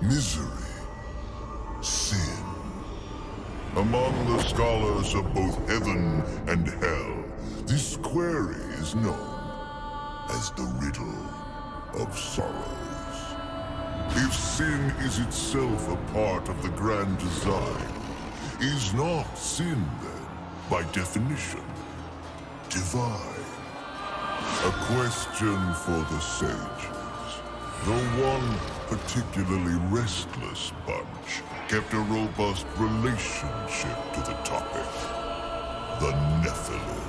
Misery. Sin. Among the scholars of both heaven and hell, this query is known as the riddle of sorrows. If sin is itself a part of the grand design, is not sin then, by definition, divine? A question for the sages. The one particularly restless bunch kept a robust relationship to the topic. The Nephilim.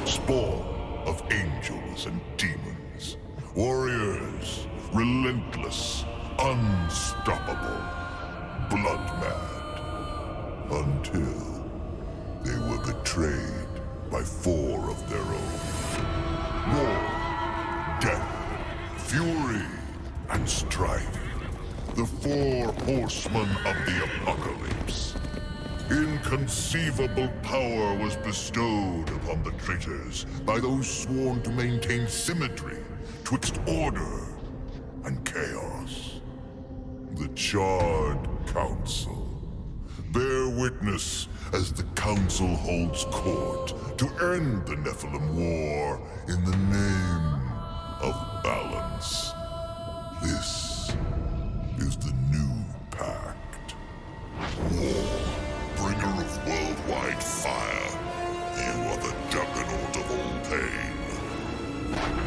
Spawn of angels and demons. Warriors, relentless, unstoppable, blood-mad. Until they were betrayed by four of their own. War, death, fury, and strife. The Four Horsemen of the Apocalypse. Inconceivable power was bestowed upon the traitors by those sworn to maintain symmetry twixt order and chaos. The Charred Council. Bear witness as the Council holds court to end the Nephilim War in the name of balance. This is the new pact. War, bringer of worldwide fire. You are the juggernaut of all pain.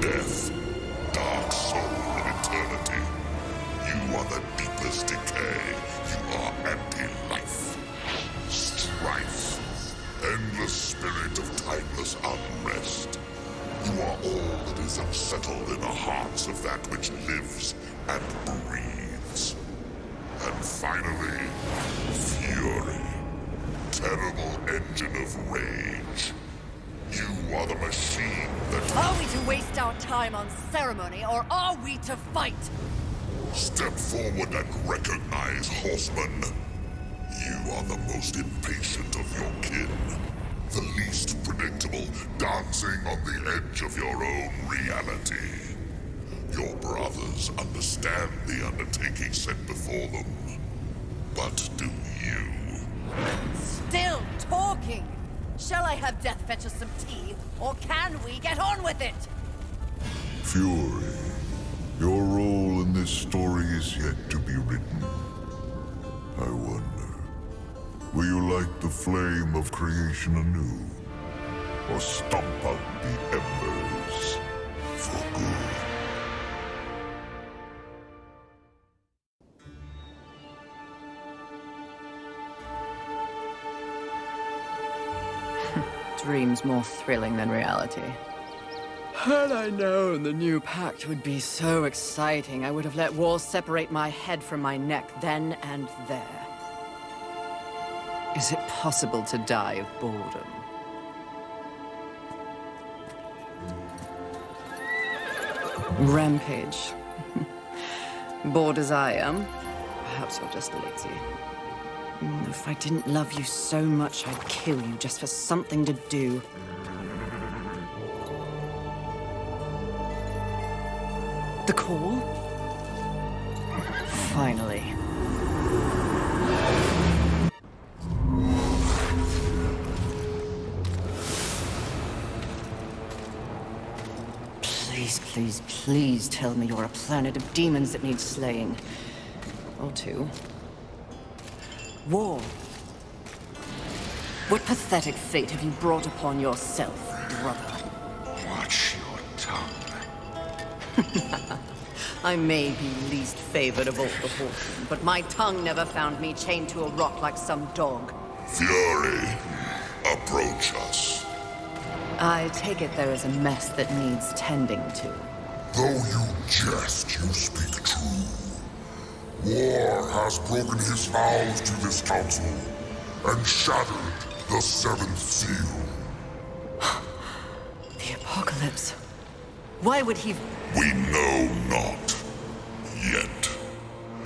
Death, dark soul of eternity. You are the deepest decay. You are anti-life. Strife, endless spirit of timeless unrest. You are all that is unsettled in the hearts of that which lives and breathes. And finally, fury, terrible engine of rage. You are the machine that... Are we to waste our time on ceremony, or are we to fight? Step forward and recognize, Horseman. You are the most impatient of your kin. The least predictable, dancing on the edge of your own reality. Your brothers understand the undertaking set before them. But do you? Still talking! Shall I have Death fetch us some tea, or can we get on with it? Fury, your role in this story is yet to be written. I wonder, will you light the flame of creation anew? Or stomp out the embers for good? Dreams more thrilling than reality. Had I known the new pact would be so exciting, I would have let war separate my head from my neck then and there. Is it possible to die of boredom? Rampage. Bored as I am, perhaps you're just lazy. If I didn't love you so much, I'd kill you just for something to do. The call? Finally. Please, please, please tell me you're a planet of demons that needs slaying. Or two. War. What pathetic fate have you brought upon yourself, brother? Watch your tongue. I may be least favored of all the horsemen, but my tongue never found me chained to a rock like some dog. Fury, approach us. I take it there is a mess that needs tending to. Though you jest, you speak true. War has broken his vows to this council and shattered the seventh seal. The apocalypse. Why would he... We know not. Yet.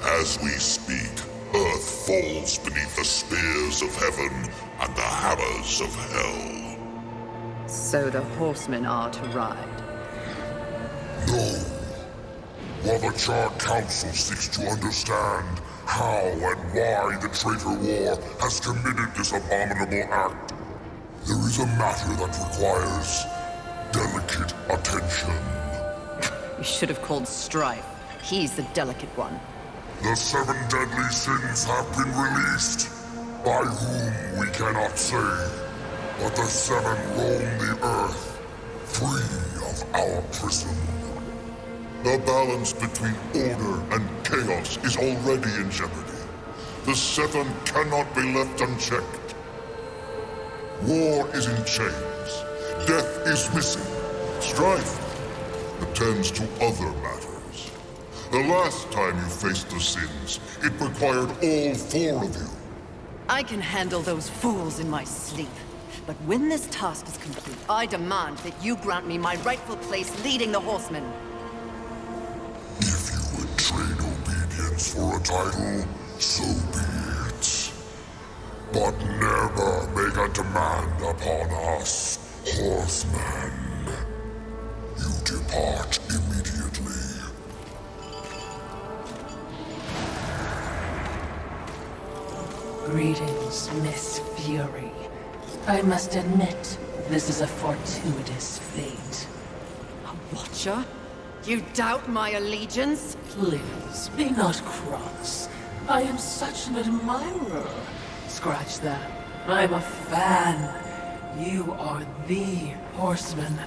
As we speak, Earth falls beneath the spears of heaven and the hammers of hell. So the horsemen are to ride. No. while the Charred Council seeks to understand how and why the traitor war has committed this abominable act, there is a matter that requires delicate attention. You should have called Strife. He's the delicate one. The 7 deadly sins have been released, by whom we cannot say, but the 7 roam the earth, free of our prison. The balance between order and chaos is already in jeopardy. The 7 cannot be left unchecked. War is in chains. Death is missing. Strife attends to other matters. The last time you faced the sins, it required all 4 of you. I can handle those fools in my sleep. But when this task is complete, I demand that you grant me my rightful place leading the Horsemen. If you would trade obedience for a title, so be it. But never make a demand upon us, Horsemen. You depart immediately. Greetings, Miss Fury. I must admit, this is a fortuitous fate. A watcher? You doubt my allegiance? Please, be not cross. I am such an admirer. Scratch that. I'm a fan. You are the Horseman.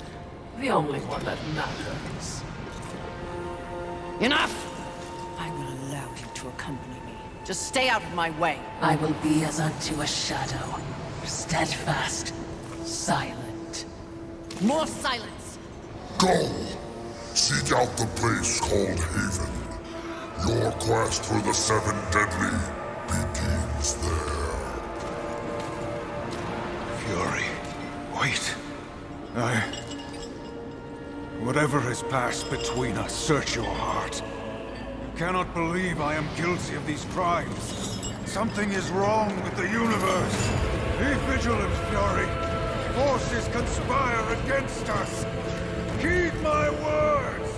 The only one that matters. Enough! I will allow you to accompany me. Just stay out of my way. I will be as unto a shadow. Steadfast. Silent. More silence! Go! Seek out the place called Haven. Your quest for the 7 deadly begins there. Fury. Wait. Whatever has passed between us, search your heart. You cannot believe I am guilty of these crimes. Something is wrong with the universe. Be vigilant, Fury. Forces conspire against us. Heed my words!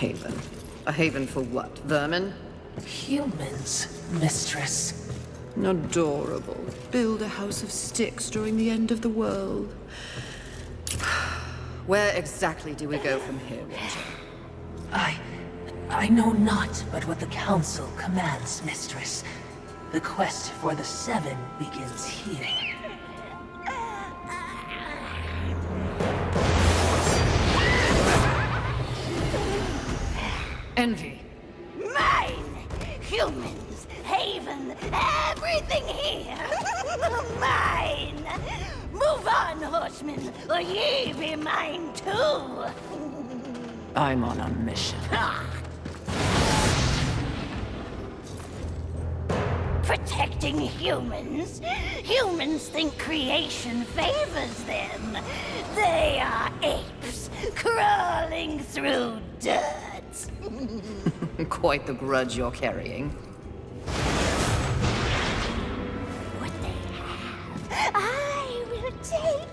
Haven. A haven for what? Vermin? Humans, mistress. Adorable. Build a house of sticks during the end of the world. Where exactly do we go from here, Watcher? I know not but what the Council commands, mistress. The quest for the 7 begins here. Envy. Mine! Humans, Haven, everything here! Mine! Move on, horsemen, or ye be mine too! I'm on a mission. Protecting humans? Humans think creation favors them. They are apes, crawling through dirt. Quite the grudge you're carrying. What they have, I will take.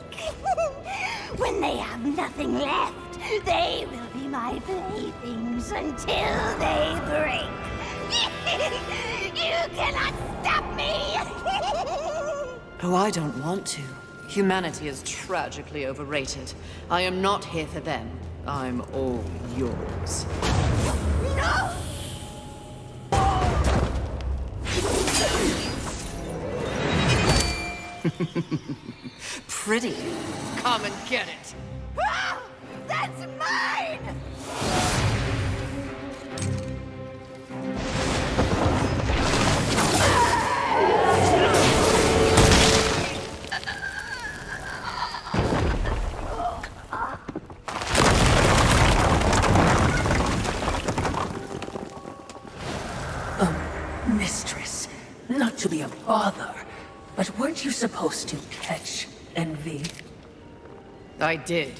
When they have nothing left, they will be my playthings until they break. You cannot stop me! Oh, I don't want to. Humanity is tragically overrated. I am not here for them. I'm all yours. No! Pretty. Come and get it. Ah! That's mine! father. But weren't you supposed to catch envy? I did.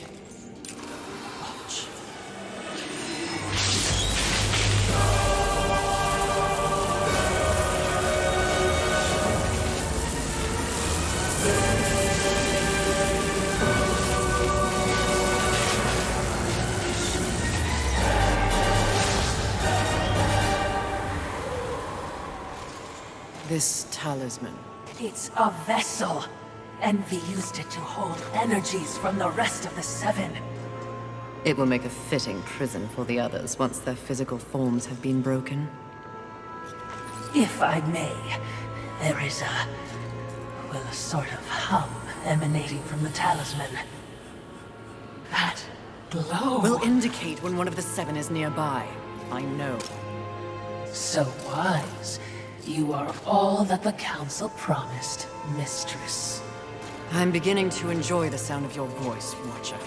This talisman. It's a vessel. Envy used it to hold energies from the rest of the seven. It will make a fitting prison for the others once their physical forms have been broken. If I may, there is a sort of hum emanating from the talisman. That glow. Will indicate when one of the seven is nearby. I know. So wise. You are all that the Council promised, Mistress. I'm beginning to enjoy the sound of your voice, Watcher.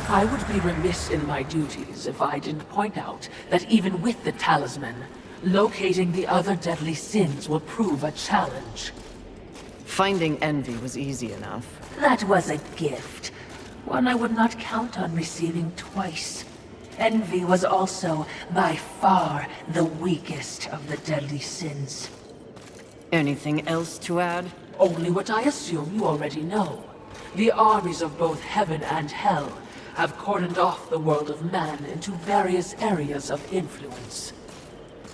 I would be remiss in my duties if I didn't point out that even with the talisman, locating the other deadly sins will prove a challenge. Finding envy was easy enough. That was a gift. One I would not count on receiving twice. Envy was also, by far, the weakest of the deadly sins. Anything else to add? Only what I assume you already know. The armies of both heaven and hell have cordoned off the world of man into various areas of influence.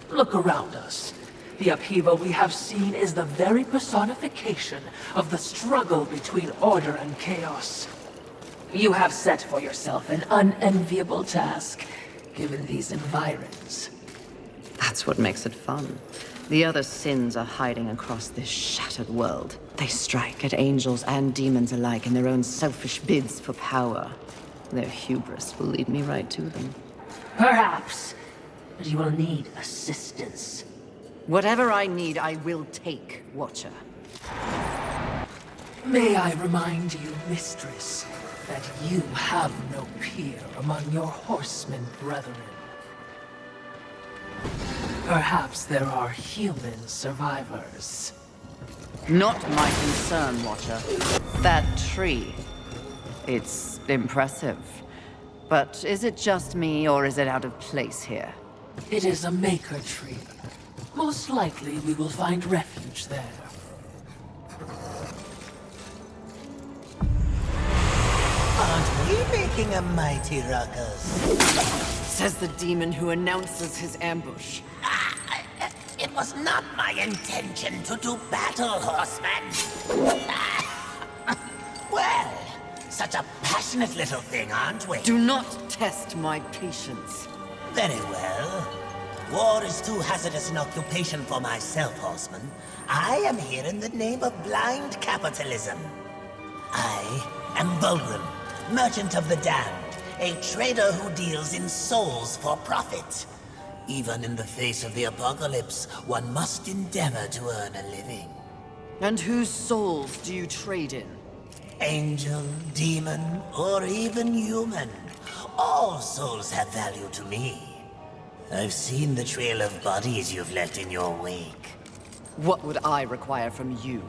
Look around us. The upheaval we have seen is the very personification of the struggle between order and chaos. You have set for yourself an unenviable task, given these environs. That's what makes it fun. The other sins are hiding across this shattered world. They strike at angels and demons alike in their own selfish bids for power. Their hubris will lead me right to them. Perhaps, but you will need assistance. Whatever I need, I will take, Watcher. May I remind you, Mistress, that you have no peer among your horsemen brethren. Perhaps there are human survivors. Not my concern, Watcher. That tree. It's impressive. But is it just me, or is it out of place here? It is a maker tree. Most likely we will find refuge there. Aren't we making a mighty ruckus? Says the demon who announces his ambush. It was not my intention to do battle, horseman. Well, such a passionate little thing, aren't we? Do not test my patience. Very well. War is too hazardous an occupation for myself, horseman. I am here in the name of blind capitalism. I am Vulgrim, merchant of the damned, a trader who deals in souls for profit. Even in the face of the apocalypse, one must endeavor to earn a living. And whose souls do you trade in? Angel, demon, or even human. All souls have value to me. I've seen the trail of bodies you've left in your wake. What would I require from you?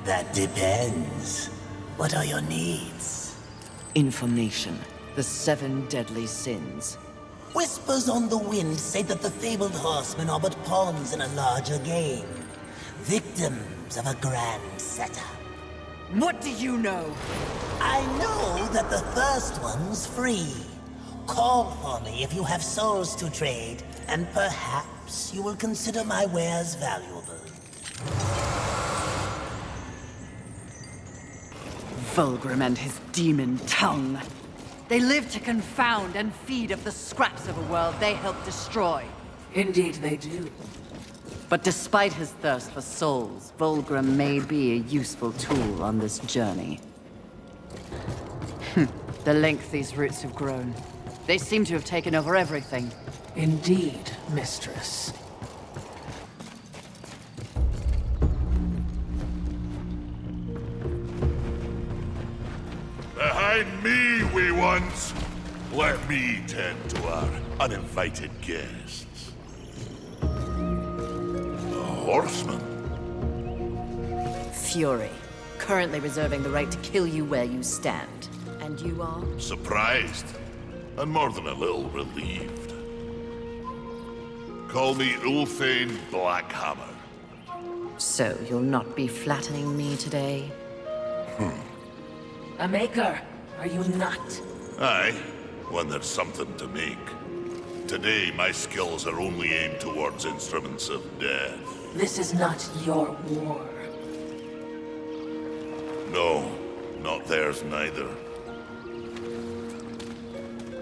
That depends. What are your needs? Information. The 7 deadly sins. Whispers on the wind say that the fabled horsemen are but pawns in a larger game. Victims of a grand setup. What do you know? I know that the first one's free. Call for me if you have souls to trade, and perhaps you will consider my wares valuable. Vulgrim and his demon tongue. They live to confound and feed of the scraps of a world they help destroy. Indeed they do. But despite his thirst for souls, Vulgrim may be a useful tool on this journey. The length these roots have grown. They seem to have taken over everything. Indeed, Mistress. Behind me, wee ones! Let me tend to our uninvited guests. The Horsemen. Fury, currently reserving the right to kill you where you stand. And you are? Surprised, and more than a little relieved. Call me Ulthane Blackhammer. So you'll not be flattening me today? A maker, are you not? Aye, when there's something to make. Today, my skills are only aimed towards instruments of death. This is not your war. No, not theirs neither.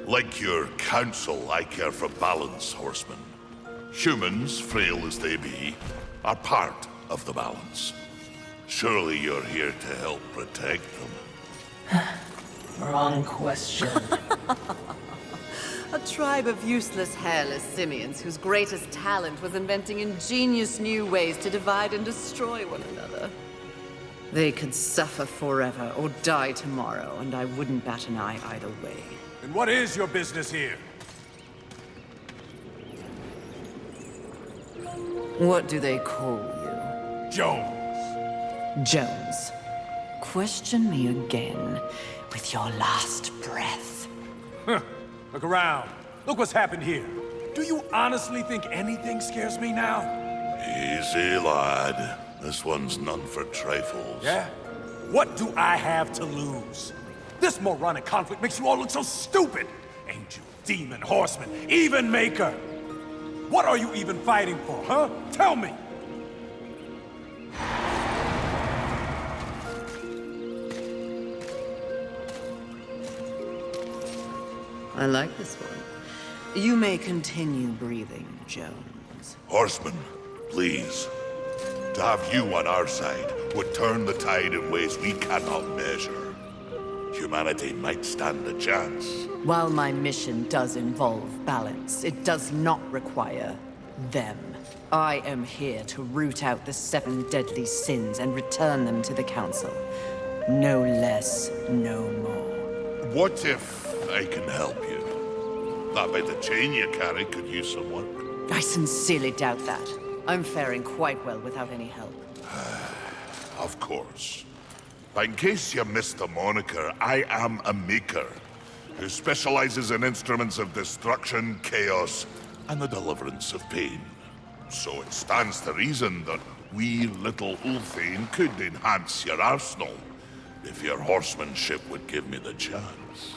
Like your council, I care for balance, Horsemen. Humans, frail as they be, are part of the balance. Surely you're here to help protect them. Wrong question. A tribe of useless, hairless simians whose greatest talent was inventing ingenious new ways to divide and destroy one another. They could suffer forever or die tomorrow, and I wouldn't bat an eye either way. And what is your business here? What do they call you? Jones. Jones. Question me again with your last breath. Look around. Look what's happened here. Do you honestly think anything scares me now? Easy, lad. This one's none for trifles. Yeah? What do I have to lose? This moronic conflict makes you all look so stupid. Angel, demon, horseman, even maker. What are you even fighting for, huh? Tell me! I like this one. You may continue breathing, Jones. Horsemen, please. To have you on our side would turn the tide in ways we cannot measure. Humanity might stand a chance. While my mission does involve balance, it does not require them. I am here to root out the 7 deadly sins and return them to the Council. No less, no more. What if I can help you? That bit of chain you carry could use some work. I sincerely doubt that. I'm faring quite well without any help. Of course. But in case you missed the moniker, I am a maker who specializes in instruments of destruction, chaos, and the deliverance of pain. So it stands to reason that wee little Ulthane could enhance your arsenal if your horsemanship would give me the chance.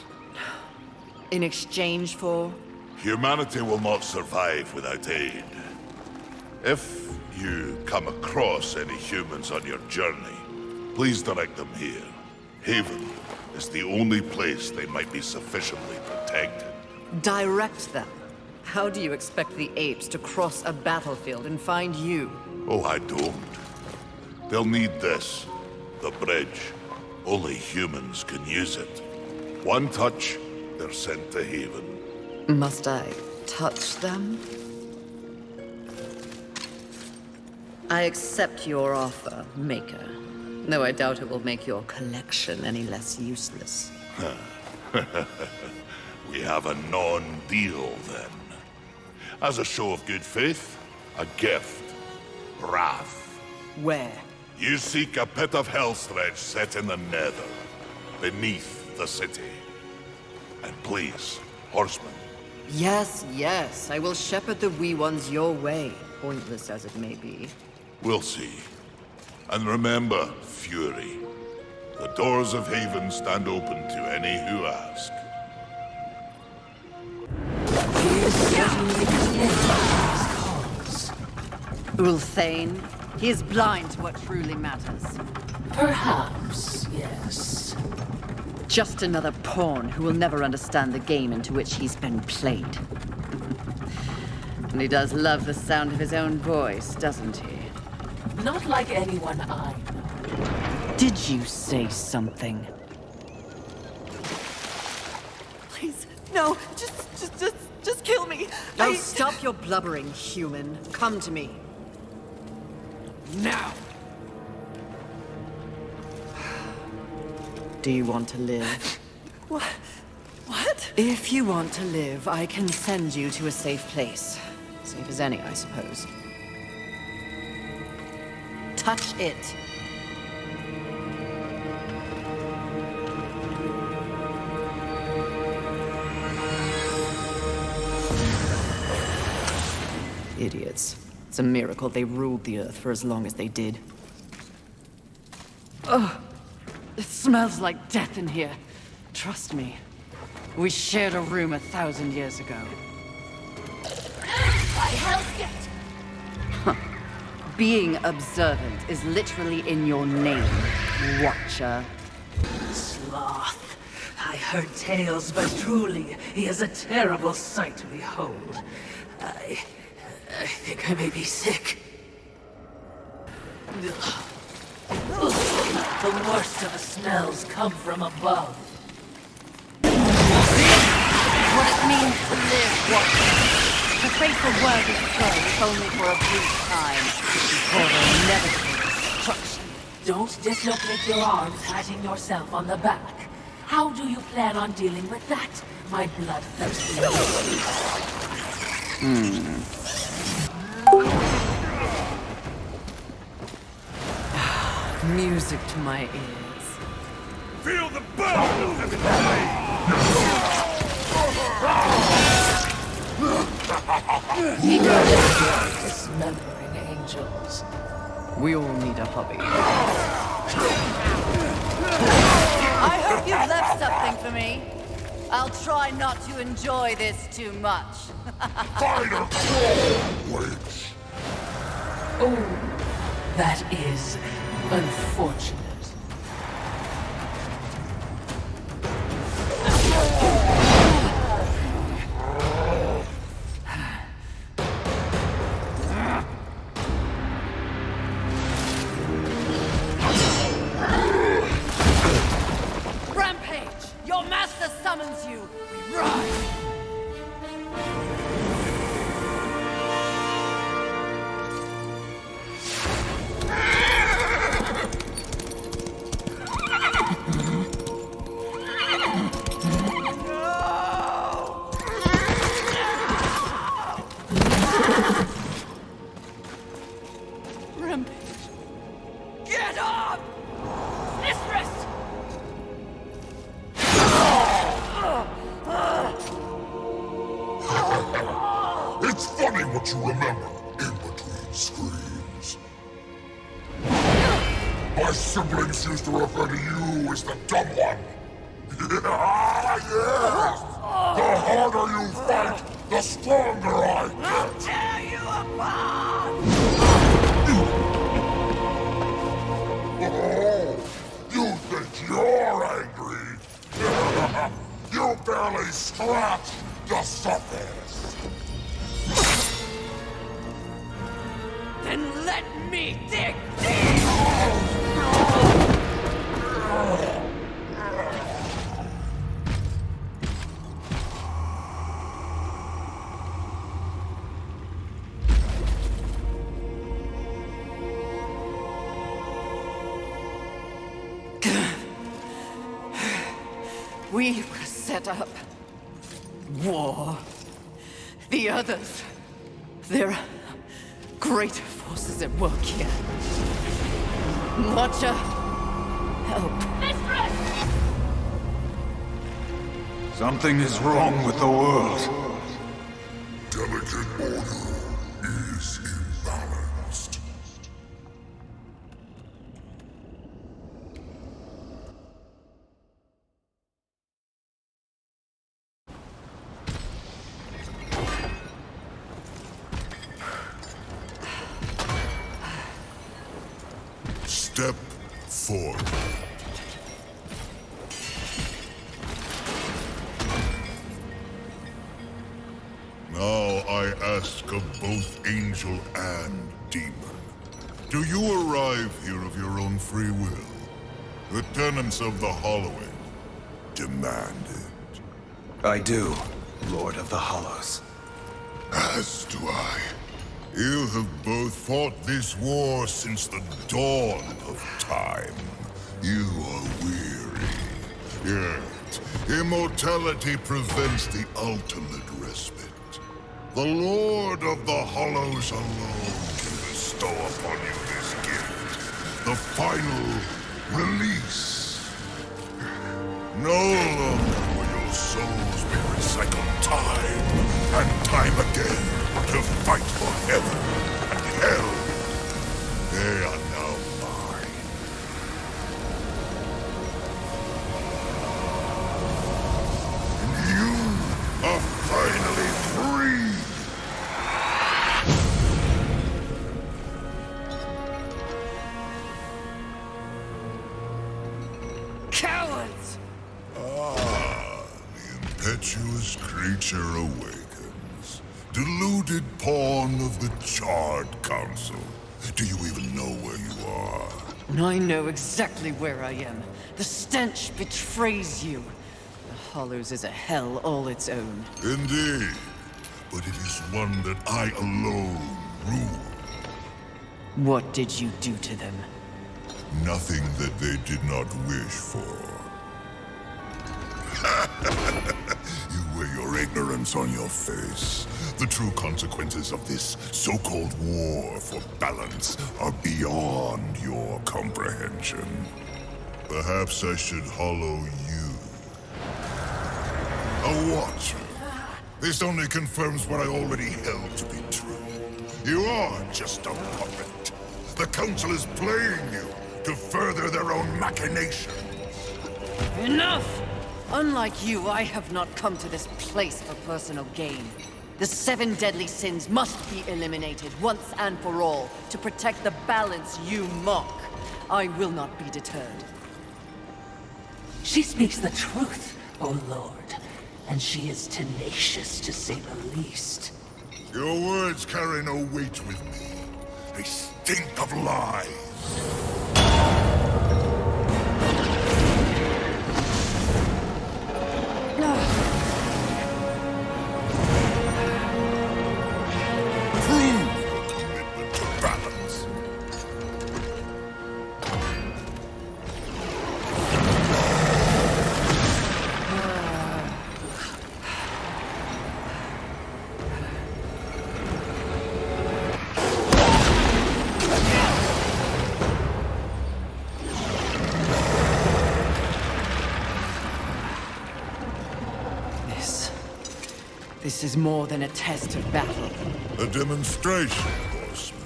In exchange for? Humanity will not survive without aid. If you come across any humans on your journey, please direct them here. Haven is the only place they might be sufficiently protected. Direct them? How do you expect the apes to cross a battlefield and find you? Oh, I don't. They'll need this. The bridge. Only humans can use it. One touch, they're sent to Haven. Must I touch them? I accept your offer, Maker. Though I doubt it will make your collection any less useless. We have a non-deal, then. As a show of good faith, a gift. Wrath. Where? You seek a pit of hellstretch set in the nether, beneath the city. And please, horsemen. Yes, yes. I will shepherd the wee ones your way, pointless as it may be. We'll see. And remember, Fury. The doors of Haven stand open to any who ask. Ulthane, he is blind to what truly matters. Perhaps, yes. Just another pawn who will never understand the game into which he's been played. And he does love the sound of his own voice, doesn't he? Not like anyone I know. Did you say something? Please, no, just kill me. Oh, stop your blubbering, human. Come to me. Now! Do you want to live? What? If you want to live, I can send you to a safe place. Safe as any, I suppose. Touch it. Idiots. It's a miracle they ruled the Earth for as long as they did. Ugh. It smells like death in here. Trust me. We shared a room 1,000 years ago. By Hell's Being observant is literally in your name, Watcher. Sloth. I heard tales, but truly, he is a terrible sight to behold. I think I may be sick. The worst of the smells come from above. What it means to live, Watcher. To face the worthy foe if only for a brief time, before their inevitable destruction. Don't dislocate your arm patting yourself on the back. How do you plan on dealing with that, my bloodthirsty Music to my ears. Feel the burn of heaven's blade! dismembering angels? We all need a hobby. I hope you've left something for me. I'll try not to enjoy this too much. Fighter troll! Wait. Oh, that is unfortunate. Rampage! Your master summons you! We rise! Rampage! Get up! Mistress! It's funny what you remember in between screams. My siblings used to refer to you as the dumb one. Yes! The harder you fight, the stronger I get. Tear you apart! Oh, you think you're angry? You barely scratched the surface. Then let me dig We were set up. War. The others. There are greater forces at work here. Watcher, help. Something is wrong with the world. Delicate order is imbalanced. Step forward. Now I ask of both angel and demon. Do you arrive here of your own free will? The tenants of the Hollowing demand it. I do, Lord of the Hollows. As do I. You have both fought this war since the dawn of time. You are weary, yet Immortality prevents the ultimate respite. The Lord of the Hollows alone can bestow upon you this gift. The final release. No longer will your souls be recycled time and time again to fight for heaven and hell. They are now mine. And you are finally free! Cowards! The impetuous creature awakens. Deluded pawn of the Charred Council. Do you even know where you are? I know exactly where I am. The stench betrays you. The Hollows is a hell all its own. Indeed. But it is one that I alone rule. What did you do to them? Nothing that they did not wish for. You wear your ignorance on your face. The true consequences of this so-called war for balance are beyond your comprehension. Perhaps I should hollow you. A watcher. This only confirms what I already held to be true. You are just a puppet. The Council is playing you to further their own machinations. Enough! Unlike you, I have not come to this place for personal gain. The 7 deadly sins must be eliminated once and for all to protect the balance you mock. I will not be deterred. She speaks the truth, O Lord, and she is tenacious to say the least. Your words carry no weight with me. They stink of lies. Prove your commitment to balance. This is more than a test of battle. A demonstration, Horseman.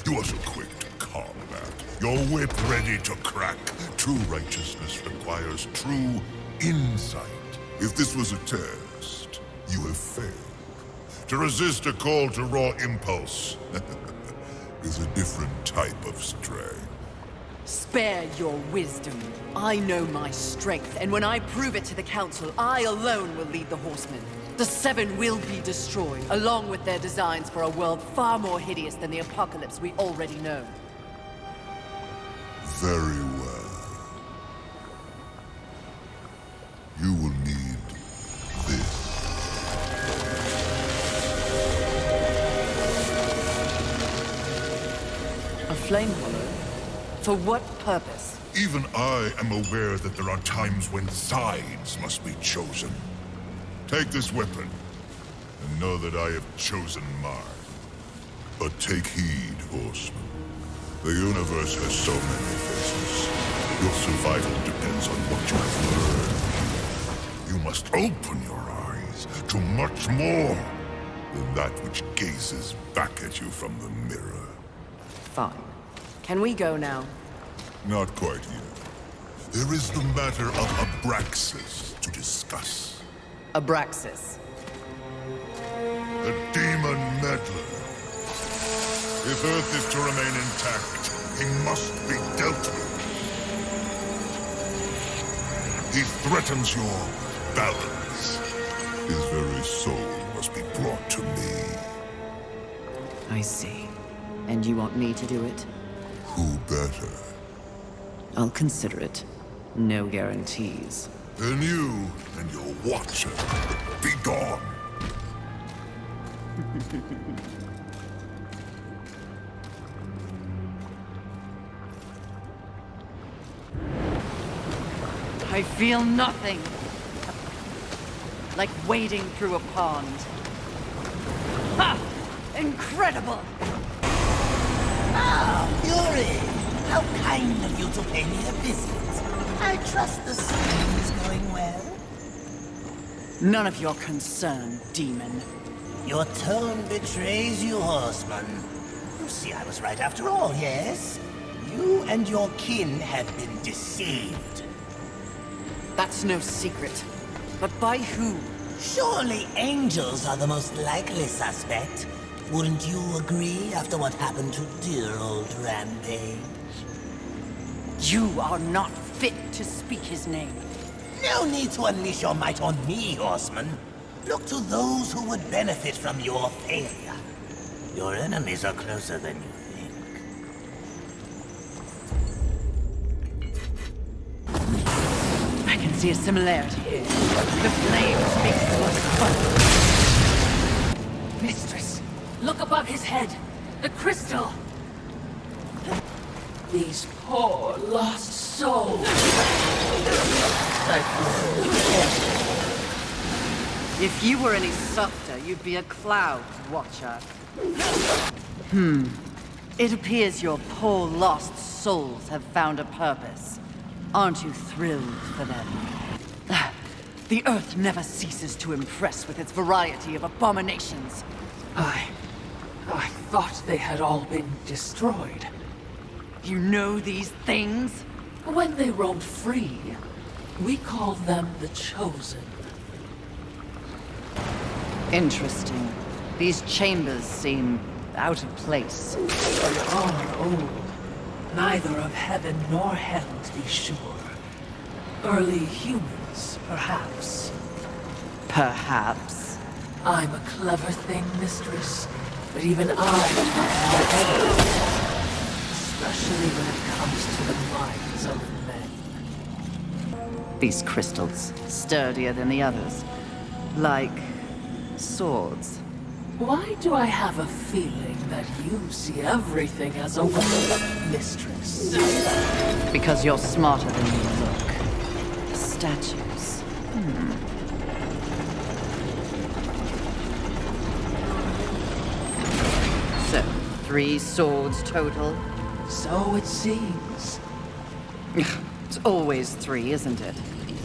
You are so quick to combat. Your whip ready to crack. True righteousness requires true insight. If this was a test, you have failed. To resist a call to raw impulse is a different type of strength. Spare your wisdom. I know my strength, and when I prove it to the Council, I alone will lead the Horsemen. The 7 will be destroyed, along with their designs for a world far more hideous than the apocalypse we already know. Very well. You will need this. A flame hollow? For what purpose? Even I am aware that there are times when sides must be chosen. Take this weapon, and know that I have chosen mine. But take heed, Horseman. The universe has so many faces. Your survival depends on what you have learned. You must open your eyes to much more than that which gazes back at you from the mirror. Fine. Can we go now? Not quite yet. There is the matter of Abraxas to discuss. Abraxas. The demon meddler. If Earth is to remain intact, he must be dealt with. He threatens your balance. His very soul must be brought to me. I see. And you want me to do it? Who better? I'll consider it. No guarantees. Then you and your watcher, be gone. I feel nothing. like wading through a pond. Ha! Incredible! Ah, Fury! How kind of you to pay me a visit. I trust the skiing is going well. None of your concern, demon. Your tone betrays you, Horseman. You see, I was right after all, yes? You and your kin have been deceived. That's no secret. But by who? Surely angels are the most likely suspect. Wouldn't you agree after what happened to dear old Rampage? You are not fit to speak his name. No need to unleash your might on me, Horseman. Look to those who would benefit from your failure. Your enemies are closer than you think. I can see a similarity here. The flame speaks to us. Mistress, look above his head. The crystal. These poor, lost souls. If you were any softer, you'd be a cloud watcher. It appears your poor lost souls have found a purpose. Aren't you thrilled for them? The Earth never ceases to impress with its variety of abominations. I thought they had all been destroyed. You know these things? When they roamed free, we called them the Chosen. Interesting. These chambers seem out of place. They are old. Neither of heaven nor hell, to be sure. Early humans, perhaps. Perhaps. I'm a clever thing, mistress, but even I am especially when it comes to the minds of men. These crystals, sturdier than the others. Like swords. Why do I have a feeling that you see everything as a weapon, mistress? Because you're smarter than you look. Statues. So, 3 swords total? So it seems. It's always 3, isn't it?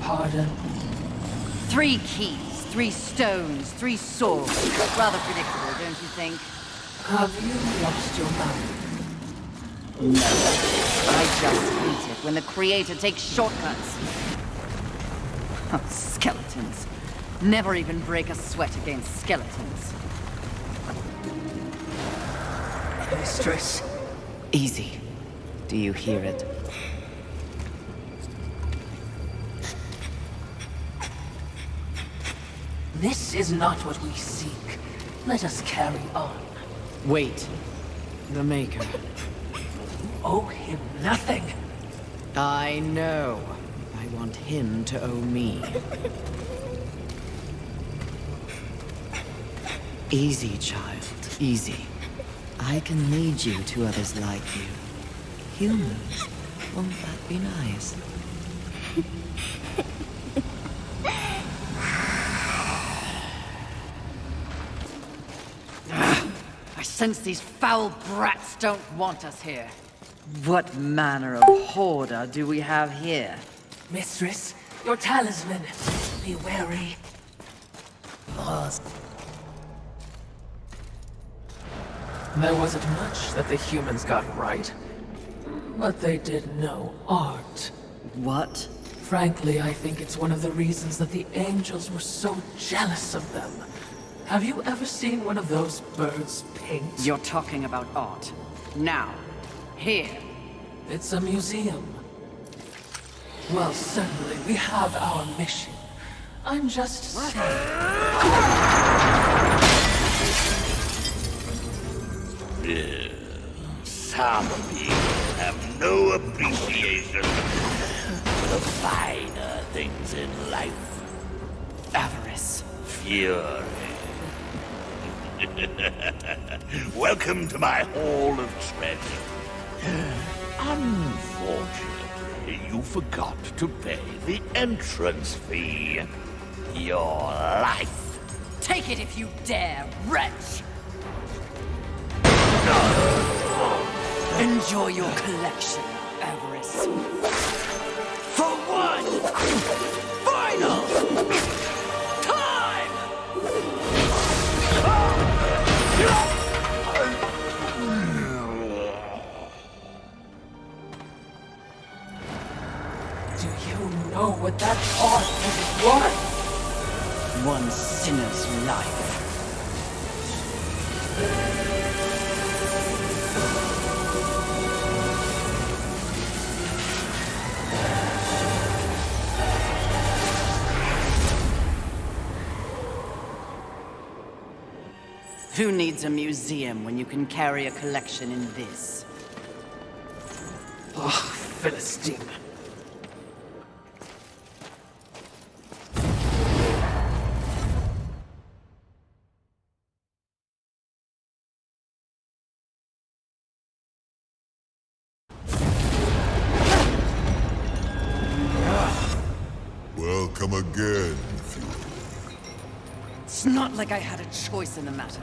Pardon? 3 keys, 3 stones, 3 swords. Rather predictable, don't you think? Have you lost your mind? No. I just hate it when the Creator takes shortcuts. Oh, skeletons. Never even break a sweat against skeletons. Mistress. Easy. Do you hear it? This is not what we seek. Let us carry on. Wait. The Maker. Owe him nothing. I know. I want him to owe me. Easy, child. Easy. I can lead you to others like you. Humans. Won't that be nice? I sense these foul brats don't want us here. What manner of hoarder do we have here? Mistress, your talisman. Be wary. There wasn't much that the humans got right. But they did know art. What? Frankly, I think it's one of the reasons that the angels were so jealous of them. Have you ever seen one of those birds paint? You're talking about art. Now. Here. It's a museum. Well, certainly, we have our mission. I'm just saying. Some people have no appreciation for the finer things in life. Avarice. Fury. Welcome to my Hall of Treasure. Unfortunately, you forgot to pay the entrance fee. your life. Take it if you dare, wretch! Enjoy your collection, Avarice. For one final time! Do you know what that heart is worth? One sinner's life. Who needs a museum when you can carry a collection in this? Oh, Philistine. Welcome again, Fury. It's not like I had a choice in the matter.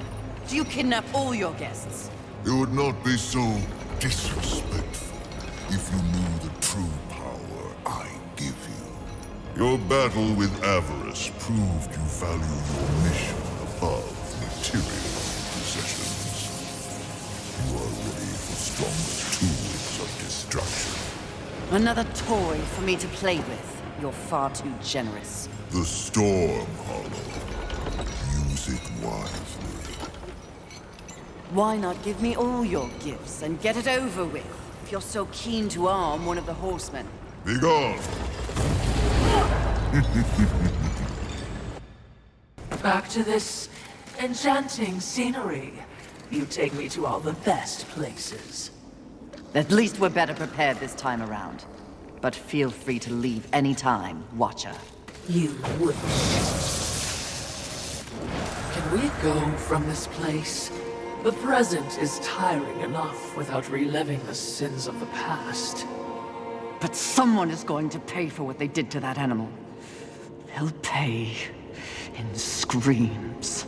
Do you kidnap all your guests? You would not be so disrespectful if you knew the true power I give you. Your battle with avarice proved you value your mission above material possessions. You are ready for stronger tools of destruction. Another toy for me to play with. You're far too generous. The Storm Hollow. Use it wisely. Why not give me all your gifts and get it over with, if you're so keen to arm one of the horsemen? Begone! Back to this enchanting scenery. You take me to all the best places. At least we're better prepared this time around. But feel free to leave any time, Watcher. You wish. Can we go from this place? The present is tiring enough without reliving the sins of the past. But someone is going to pay for what they did to that animal. They'll pay in screams.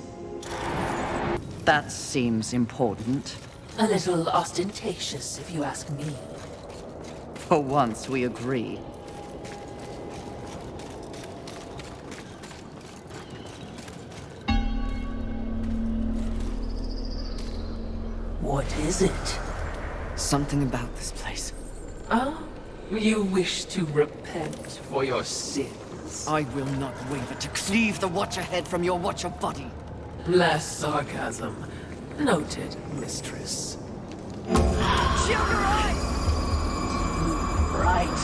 That seems important. A little ostentatious, if you ask me. For once, we agree. What is it? Something about this place. Oh, you wish to repent for your sins. I will not waver to cleave the Watcher head from your Watcher body. Less sarcasm. Noted, mistress. Shield your eyes! Right.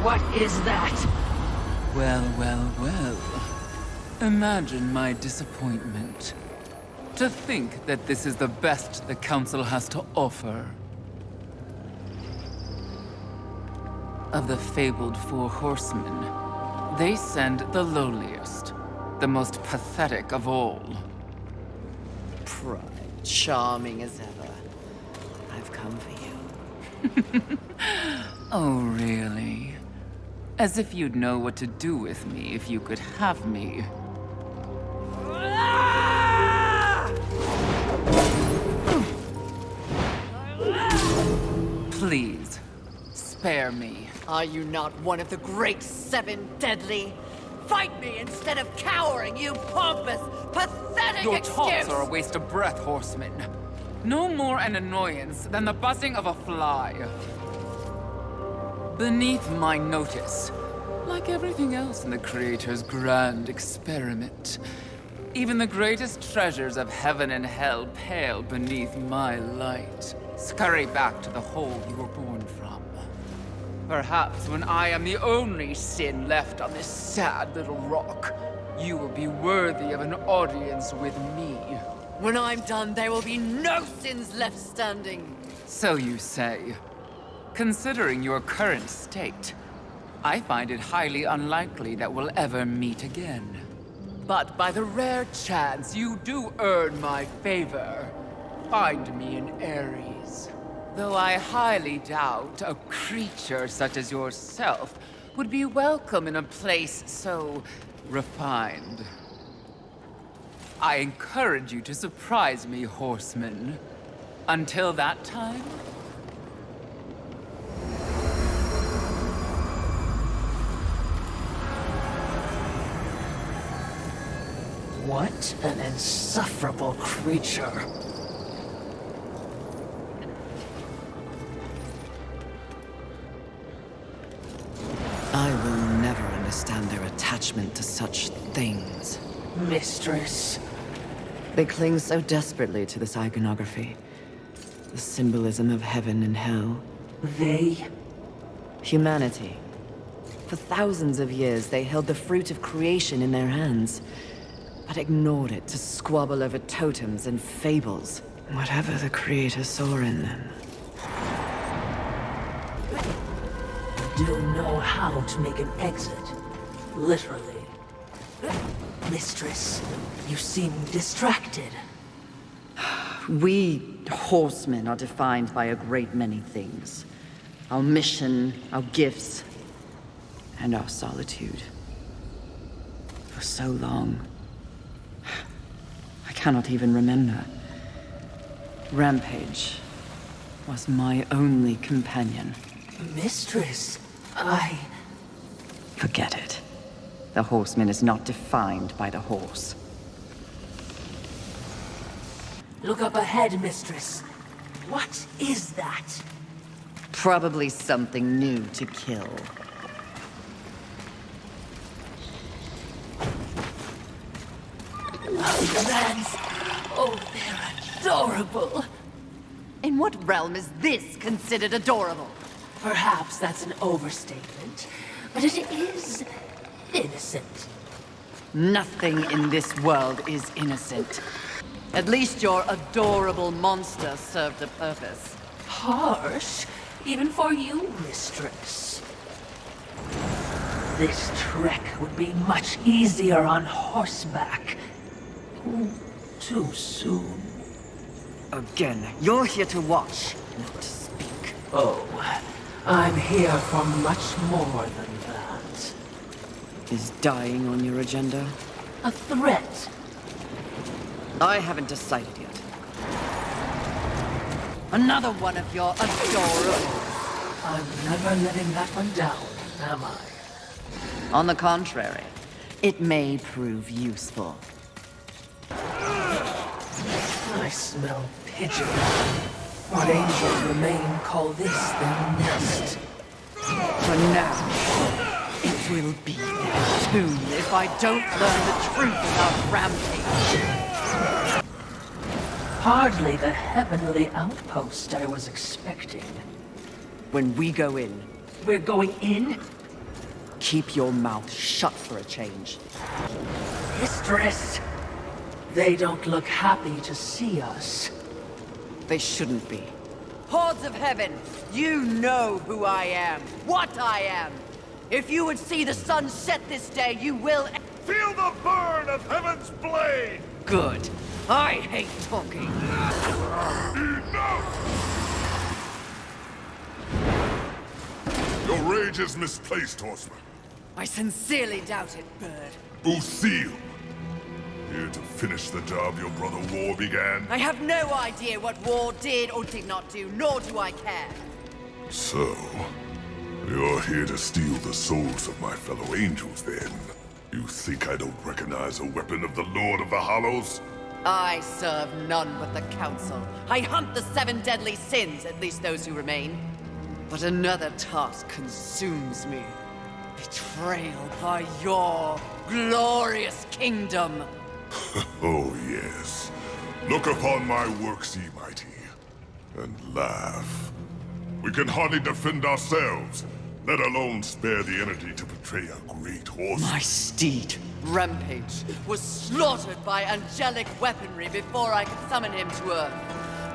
What is that? Well, well, well. Imagine my disappointment. To think that this is the best the Council has to offer. Of the fabled Four Horsemen, they send the lowliest, the most pathetic of all. Pride, charming as ever. I've come for you. Oh, really? As if you'd know what to do with me if you could have me. Please, spare me. Are you not one of the great seven deadly? Fight me instead of cowering, you pompous, pathetic Your excuse! taunts are a waste of breath, horseman. No more an annoyance than the buzzing of a fly. Beneath my notice, like everything else in the Creator's grand experiment, even the greatest treasures of heaven and hell pale beneath my light. Scurry back to the hole you were born from. Perhaps when I am the only sin left on this sad little rock, you will be worthy of an audience with me. When I'm done, there will be no sins left standing. So you say. Considering your current state, I find it highly unlikely that we'll ever meet again. But by the rare chance you do earn my favor, find me in Ares. Though I highly doubt a creature such as yourself would be welcome in a place so refined. I encourage you to surprise me, horseman. Until that time, What an insufferable creature. I will never understand their attachment to such things. Mistress. They cling so desperately to this iconography. The symbolism of heaven and hell. They? Humanity. For thousands of years, they held the fruit of creation in their hands, but ignored it to squabble over totems and fables. Whatever the Creator saw in them. Do know how to make an exit. Literally. Mistress, you seem distracted. We horsemen are defined by a great many things. Our mission, our gifts, and our solitude. For so long, I cannot even remember. Rampage was my only companion. Mistress, Forget it. The horseman is not defined by the horse. Look up ahead, mistress. What is that? Probably something new to kill. Lands! Oh, they're adorable. In what realm is this considered adorable? Perhaps that's an overstatement, but it is innocent. Nothing in this world is innocent. At least your adorable monster served a purpose. Harsh, even for you, mistress. This trek would be much easier on horseback. Too soon. Again, you're here to watch, not to speak. Oh, I'm here for much more than that. Is dying on your agenda? A threat. I haven't decided yet. Another one of your adorable... I'm never letting that one down, am I? On the contrary, it may prove useful. I smell pigeon. What angels remain call this their nest. For now, it will be their tomb if I don't learn the truth about Rampage. Hardly the heavenly outpost I was expecting. When we go in, We're going in? keep your mouth shut for a change. Mistress! They don't look happy to see us. They shouldn't be. Hordes of Heaven, you know who I am, what I am. If you would see the sun set this day, you will... Feel the burn of heaven's blade! Good. I hate talking. Your rage is misplaced, horseman. I sincerely doubt it, Bird. Lucille! Here to finish the job your brother War began. I have no idea what war did or did not do, nor do I care. So, you're here to steal the souls of my fellow angels, then? You think I don't recognize a weapon of the Lord of the Hollows? I serve none but the Council. I hunt the 7 deadly sins, at least those who remain. But another task consumes me. Betrayal by your glorious kingdom. Oh, yes. Look upon my works, ye mighty, and laugh. We can hardly defend ourselves, let alone spare the energy to betray a great horse. My steed, Rampage, was slaughtered by angelic weaponry before I could summon him to Earth.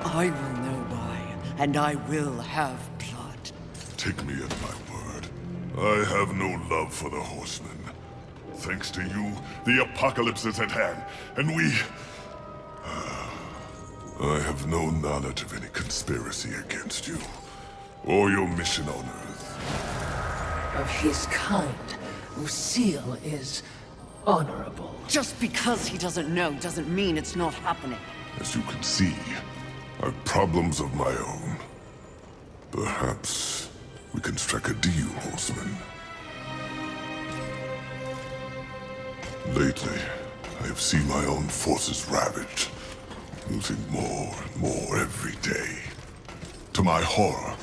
I will know why, and I will have blood. Take me at my word. I have no love for the horsemen. Thanks to you, the apocalypse is at hand, and we... I have no knowledge of any conspiracy against you, or your mission on Earth. Of his kind, Lucille is honorable. Just because he doesn't know doesn't mean it's not happening. As you can see, I've problems of my own. Perhaps we can strike a deal, Horseman. Lately, I have seen my own forces ravaged, losing more and more every day. To my horror,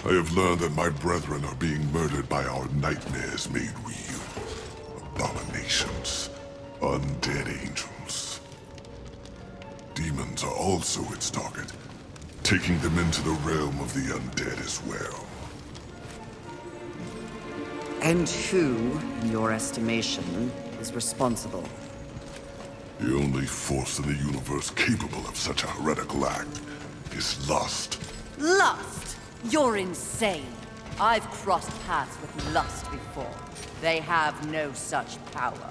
I have learned that my brethren are being murdered by our nightmares made real. Abominations, undead angels. Demons are also its target, taking them into the realm of the undead as well. And who, in your estimation, is responsible? The only force in the universe capable of such a heretical act is lust. Lust? You're insane. I've crossed paths with Lust before. They have no such power.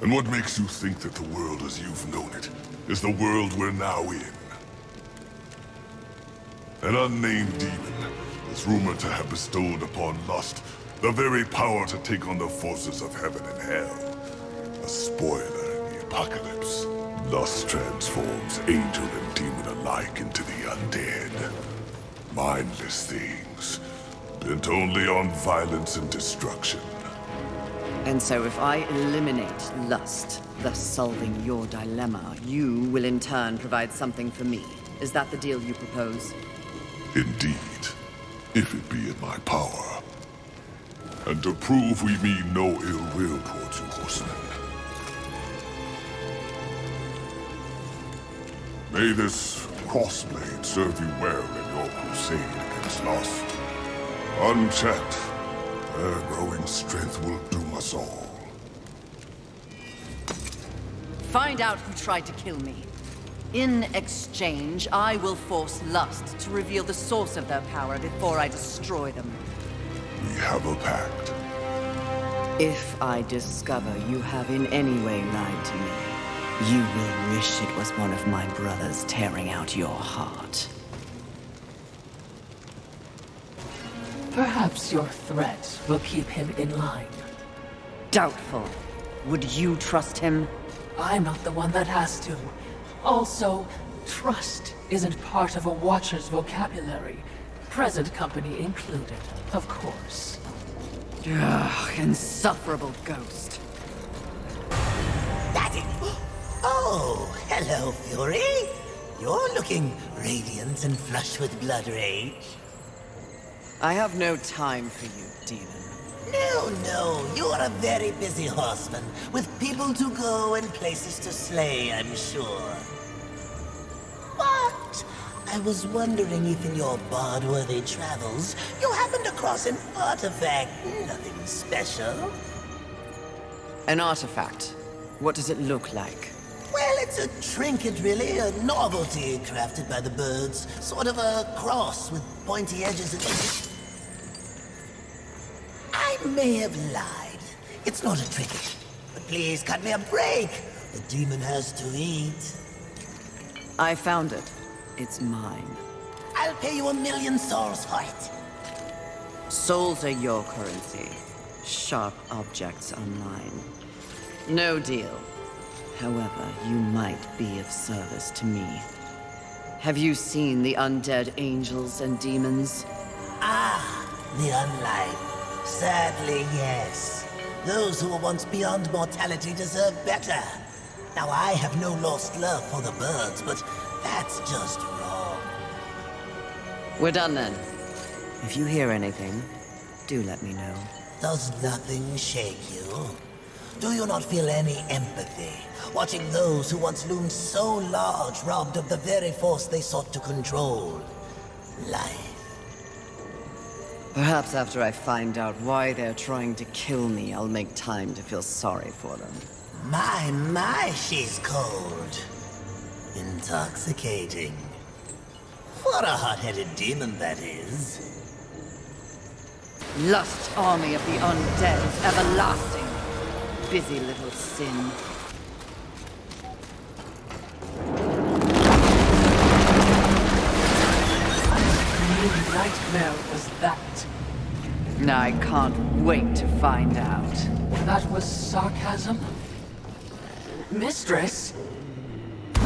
And what makes you think that the world as you've known it is the world we're now in? An unnamed demon is rumored to have bestowed upon Lust the very power to take on the forces of heaven and hell. A spoiler in the apocalypse. Lust transforms angel and demon alike into the undead. Mindless things, bent only on violence and destruction. And so if I eliminate Lust, thus solving your dilemma, you will in turn provide something for me. Is that the deal you propose? Indeed, if it be in my power. And to prove we mean no ill will towards you, Horsemen. May this crossblade serve you well in your crusade against Lust. Unchecked, their growing strength will doom us all. Find out who tried to kill me. In exchange, I will force Lust to reveal the source of their power before I destroy them. We have a pact. If I discover you have in any way lied to me, you will wish it was one of my brothers tearing out your heart. Perhaps your threat will keep him in line. Doubtful. Would you trust him? I'm not the one that has to. Also, trust isn't part of a Watcher's vocabulary. Present company included, of course. Ugh, insufferable ghost. That is... Oh, hello, Fury. You're looking radiant and flushed with blood rage. I have no time for you, demon. No, you're a very busy horseman, with people to go and places to slay, I'm sure. But I was wondering if in your bard-worthy travels, you happened across an artifact, nothing special. An artifact? What does it look like? Well, it's a trinket, really, a novelty crafted by the birds. Sort of a cross with pointy edges and... I may have lied. It's not a trinket. But please cut me a break. The demon has to eat. I found it. It's mine. I'll pay you 1,000,000 souls for it. Souls are your currency. Sharp objects are mine. No deal. However, you might be of service to me. Have you seen the undead angels and demons? Ah, the unlife. Sadly, yes. Those who were once beyond mortality deserve better. Now, I have no lost love for the birds, but that's just wrong. We're done then. If you hear anything, do let me know. Does nothing shake you? Do you not feel any empathy, watching those who once loomed so large robbed of the very force they sought to control? Life. Perhaps after I find out why they're trying to kill me, I'll make time to feel sorry for them. My, she's cold. Intoxicating. What a hot-headed demon that is. Lust army of the undead, everlasting. Busy little sin. New nightmare was that. I can't wait to find out. That was sarcasm? Mistress? By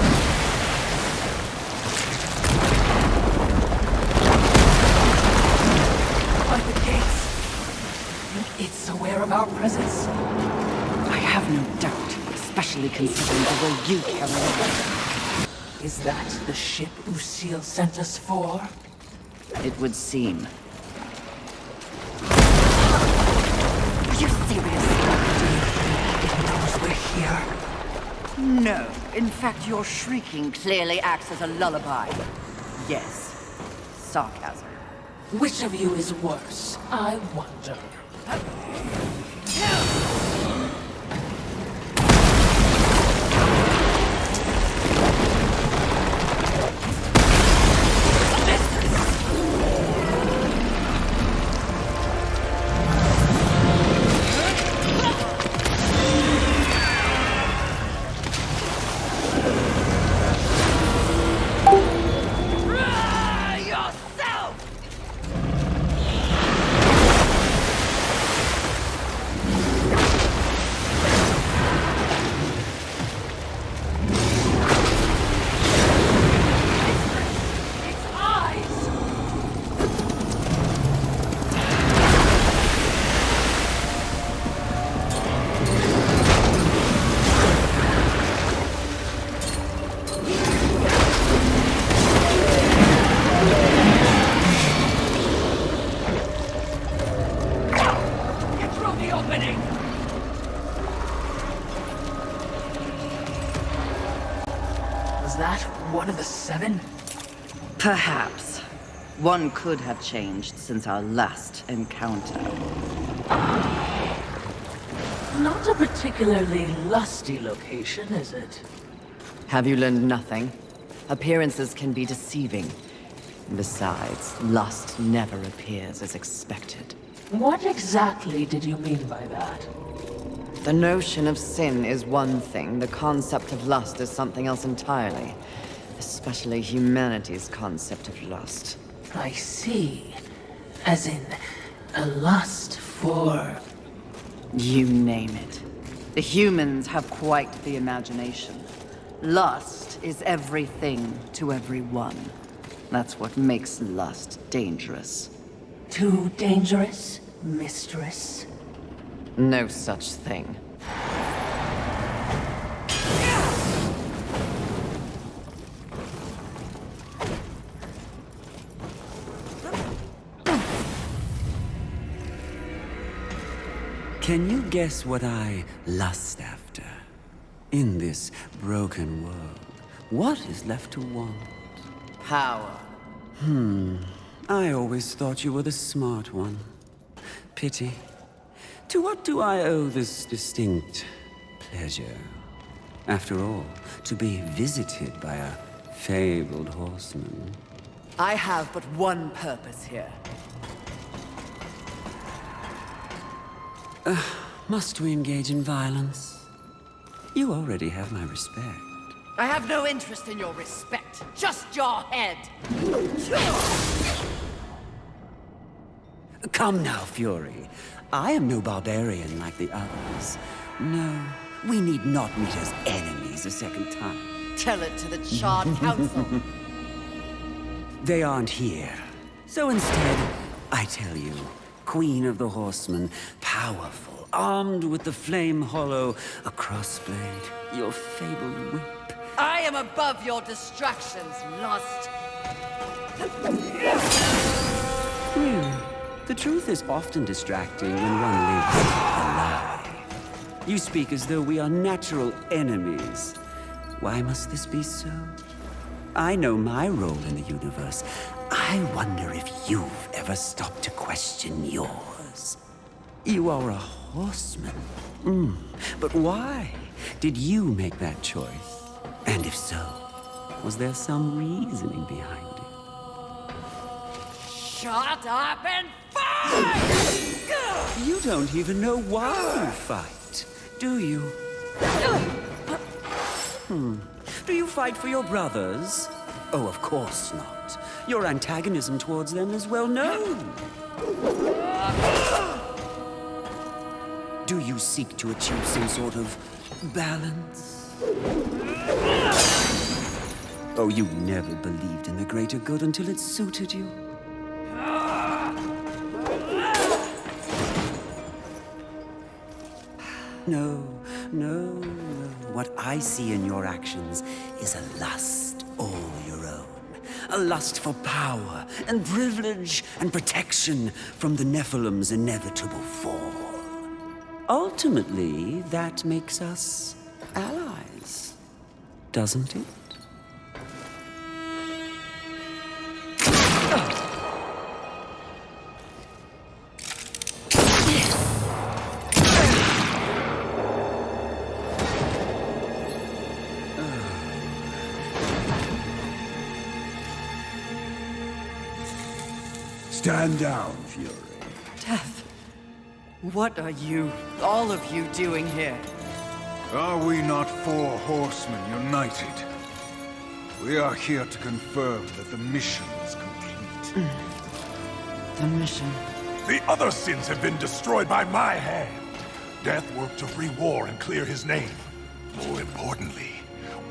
the gates! It's aware of our presence. I have no doubt, especially considering the way you carry on. Is that the ship Usil sent us for? It would seem. Are you serious? It knows we're here. No. In fact, your shrieking clearly acts as a lullaby. Yes. Sarcasm. Which of you is worse? I wonder. Was that one of the 7? Perhaps. One could have changed since our last encounter. Not a particularly lusty location, is it? Have you learned nothing? Appearances can be deceiving. Besides, lust never appears as expected. What exactly did you mean by that? The notion of sin is one thing, the concept of lust is something else entirely. Especially humanity's concept of lust. I see. As in, a lust for... You name it. The humans have quite the imagination. Lust is everything to everyone. That's what makes lust dangerous. Too dangerous, mistress? No such thing. Can you guess what I lust after? In this broken world, what is left to want? Power. I always thought you were the smart one. Pity. To what do I owe this distinct pleasure? After all, to be visited by a fabled horseman. I have but one purpose here. Must we engage in violence? You already have my respect. I have no interest in your respect, just your head. Come now, Fury. I am no barbarian like the others. No, we need not meet as enemies a second time. Tell it to the Charred Council. They aren't here. So instead, I tell you, Queen of the Horsemen, powerful, armed with the flame hollow, a crossblade, your fabled whip. I am above your distractions, lust. The truth is often distracting when one lives a lie. You speak as though we are natural enemies. Why must this be so? I know my role in the universe. I wonder if you've ever stopped to question yours. You are a horseman. But why did you make that choice? And if so, was there some reasoning behind it? Shut up and fight! You don't even know why you fight, do you? Do you fight for your brothers? Oh, of course not. Your antagonism towards them is well known. Do you seek to achieve some sort of balance? Oh, you never believed in the greater good until it suited you. No, no, no. What I see in your actions is a lust all your own. A lust for power and privilege and protection from the Nephilim's inevitable fall. Ultimately, that makes us allies, doesn't it? Stand down, Fury. Death. What are you, all of you, doing here? Are we not four horsemen united? We are here to confirm that the mission is complete. The mission. The other sins have been destroyed by my hand. Death worked to free War and clear his name. More importantly,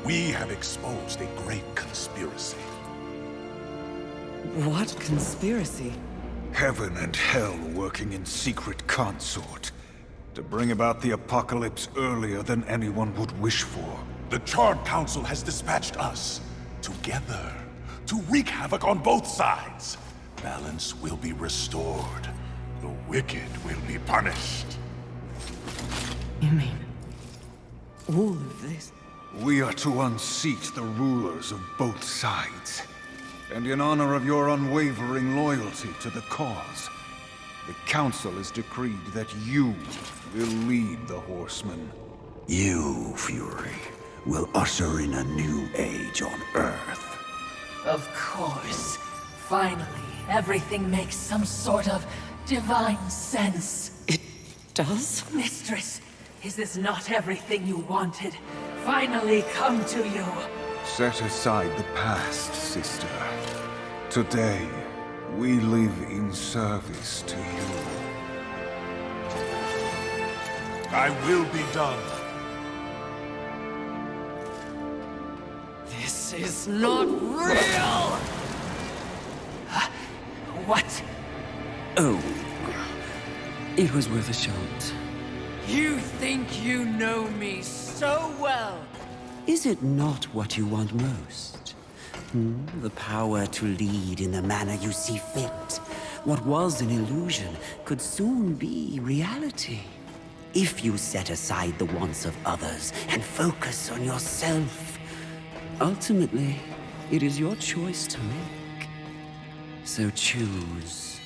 we have exposed a great conspiracy. What conspiracy? Heaven and hell working in secret consort to bring about the apocalypse earlier than anyone would wish for. The Charred Council has dispatched us together to wreak havoc on both sides. Balance will be restored. The wicked will be punished. You mean all of this? We are to unseat the rulers of both sides. And in honor of your unwavering loyalty to the cause, the Council has decreed that you will lead the Horsemen. You, Fury, will usher in a new age on Earth. Of course. Finally, everything makes some sort of divine sense. It does? Mistress, is this not everything you wanted? Finally come to you. Set aside the past, sister. Today, we live in service to you. I will be done. This is not real! What? Oh, it was worth a shot. You think you know me so well! Is it not what you want most? The power to lead in the manner you see fit. What was an illusion could soon be reality. If you set aside the wants of others and focus on yourself. Ultimately, it is your choice to make. So choose.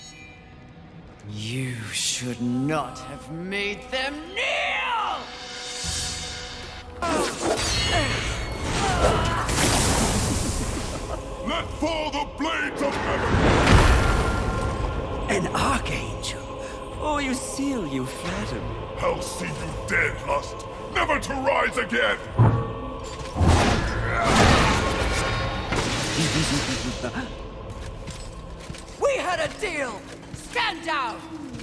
You should not have made them kneel! Let fall the blades of heaven! An archangel? Oh, you seal, you flatter. I'll see you dead, Lust, never to rise again! We had a deal! Stand down!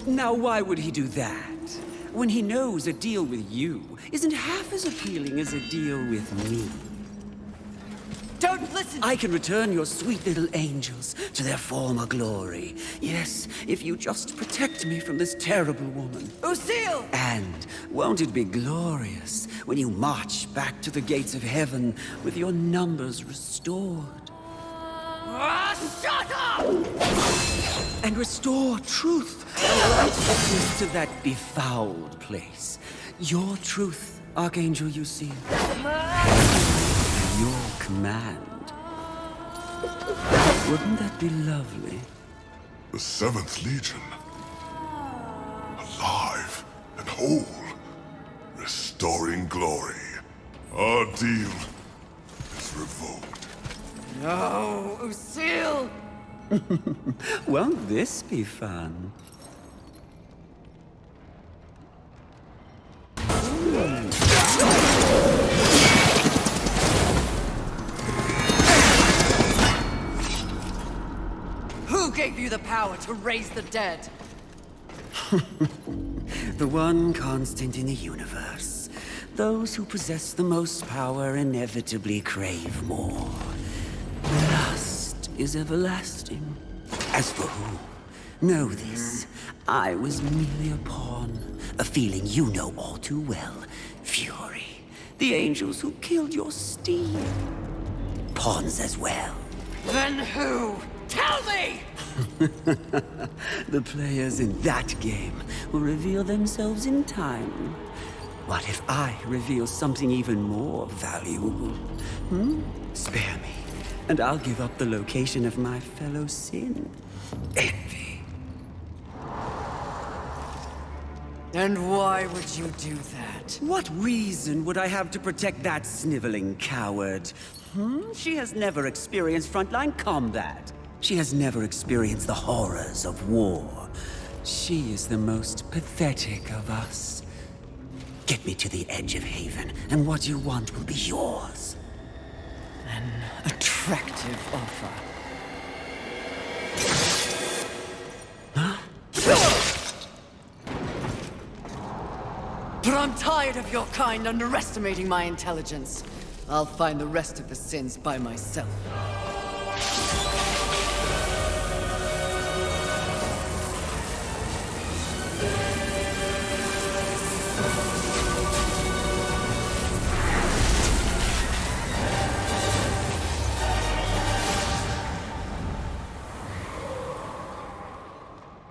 Now why would he do that? When he knows a deal with you isn't half as appealing as a deal with me. Don't listen! I can return your sweet little angels to their former glory. Yes, if you just protect me from this terrible woman. Lucille! And won't it be glorious when you march back to the gates of heaven with your numbers restored? Shut up! And restore truth and righteousness to that befouled place. Your truth, Archangel, you see. Your command. Wouldn't that be lovely? The 7th Legion. Alive and whole. Restoring glory. Our deal is revoked. No, Lucille! Won't this be fun? Who gave you the power to raise the dead? The one constant in the universe. Those who possess the most power inevitably crave more. Lust is everlasting. As for who, know this. I was merely a pawn. A feeling you know all too well. Fury. The angels who killed your steed. Pawns as well. Then who? Tell me! The players in that game will reveal themselves in time. What if I reveal something even more valuable? Spare me, and I'll give up the location of my fellow sin. Envy. And why would you do that? What reason would I have to protect that sniveling coward? She has never experienced frontline combat. She has never experienced the horrors of war. She is the most pathetic of us. Get me to the edge of Haven, and what you want will be yours. An attractive offer. But I'm tired of your kind underestimating my intelligence. I'll find the rest of the sins by myself.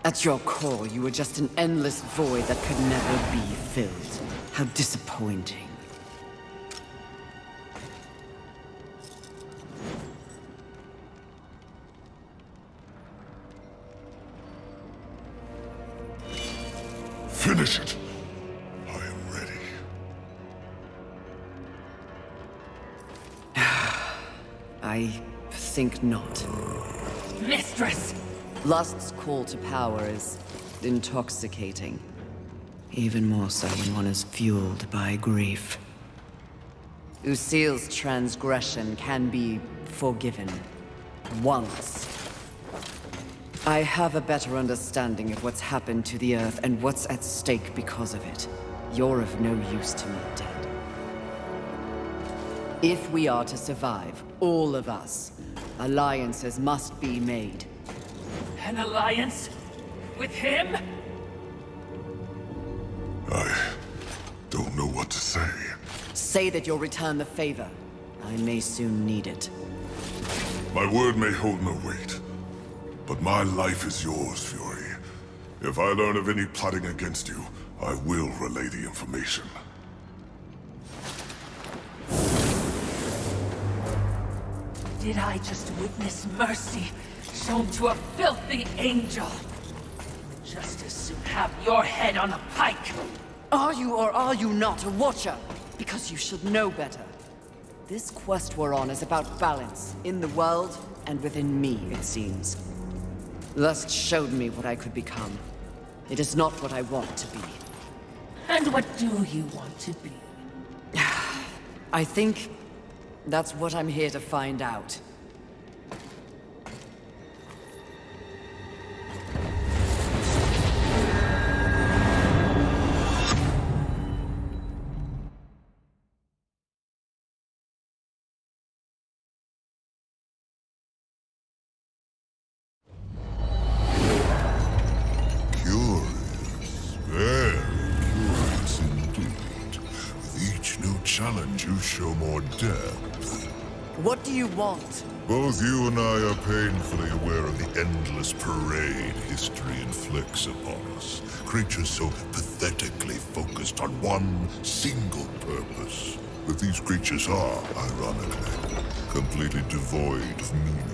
At your core, you were just an endless void that could never be filled. How disappointing. Finish it. I am ready. I think not. Mistress! Lust's call to power is intoxicating. Even more so when one is fueled by grief. Usil's transgression can be forgiven. Once. I have a better understanding of what's happened to the Earth and what's at stake because of it. You're of no use to me, dead. If we are to survive, all of us, alliances must be made. An alliance? With him? I don't know what to say. Say that you'll return the favor. I may soon need it. My word may hold no weight, but my life is yours, Fury. If I learn of any plotting against you, I will relay the information. Did I just witness mercy shown to a filthy angel? Just as soon have your head on a pike. Are you or are you not a Watcher? Because you should know better. This quest we're on is about balance, in the world and within me, it seems. Lust showed me what I could become. It is not what I want to be. And what do you want to be? I think that's what I'm here to find out. Challenge, you show more depth. What do you want? Both you and I are painfully aware of the endless parade history inflicts upon us. Creatures so pathetically focused on one single purpose. But these creatures are, ironically, completely devoid of meaning.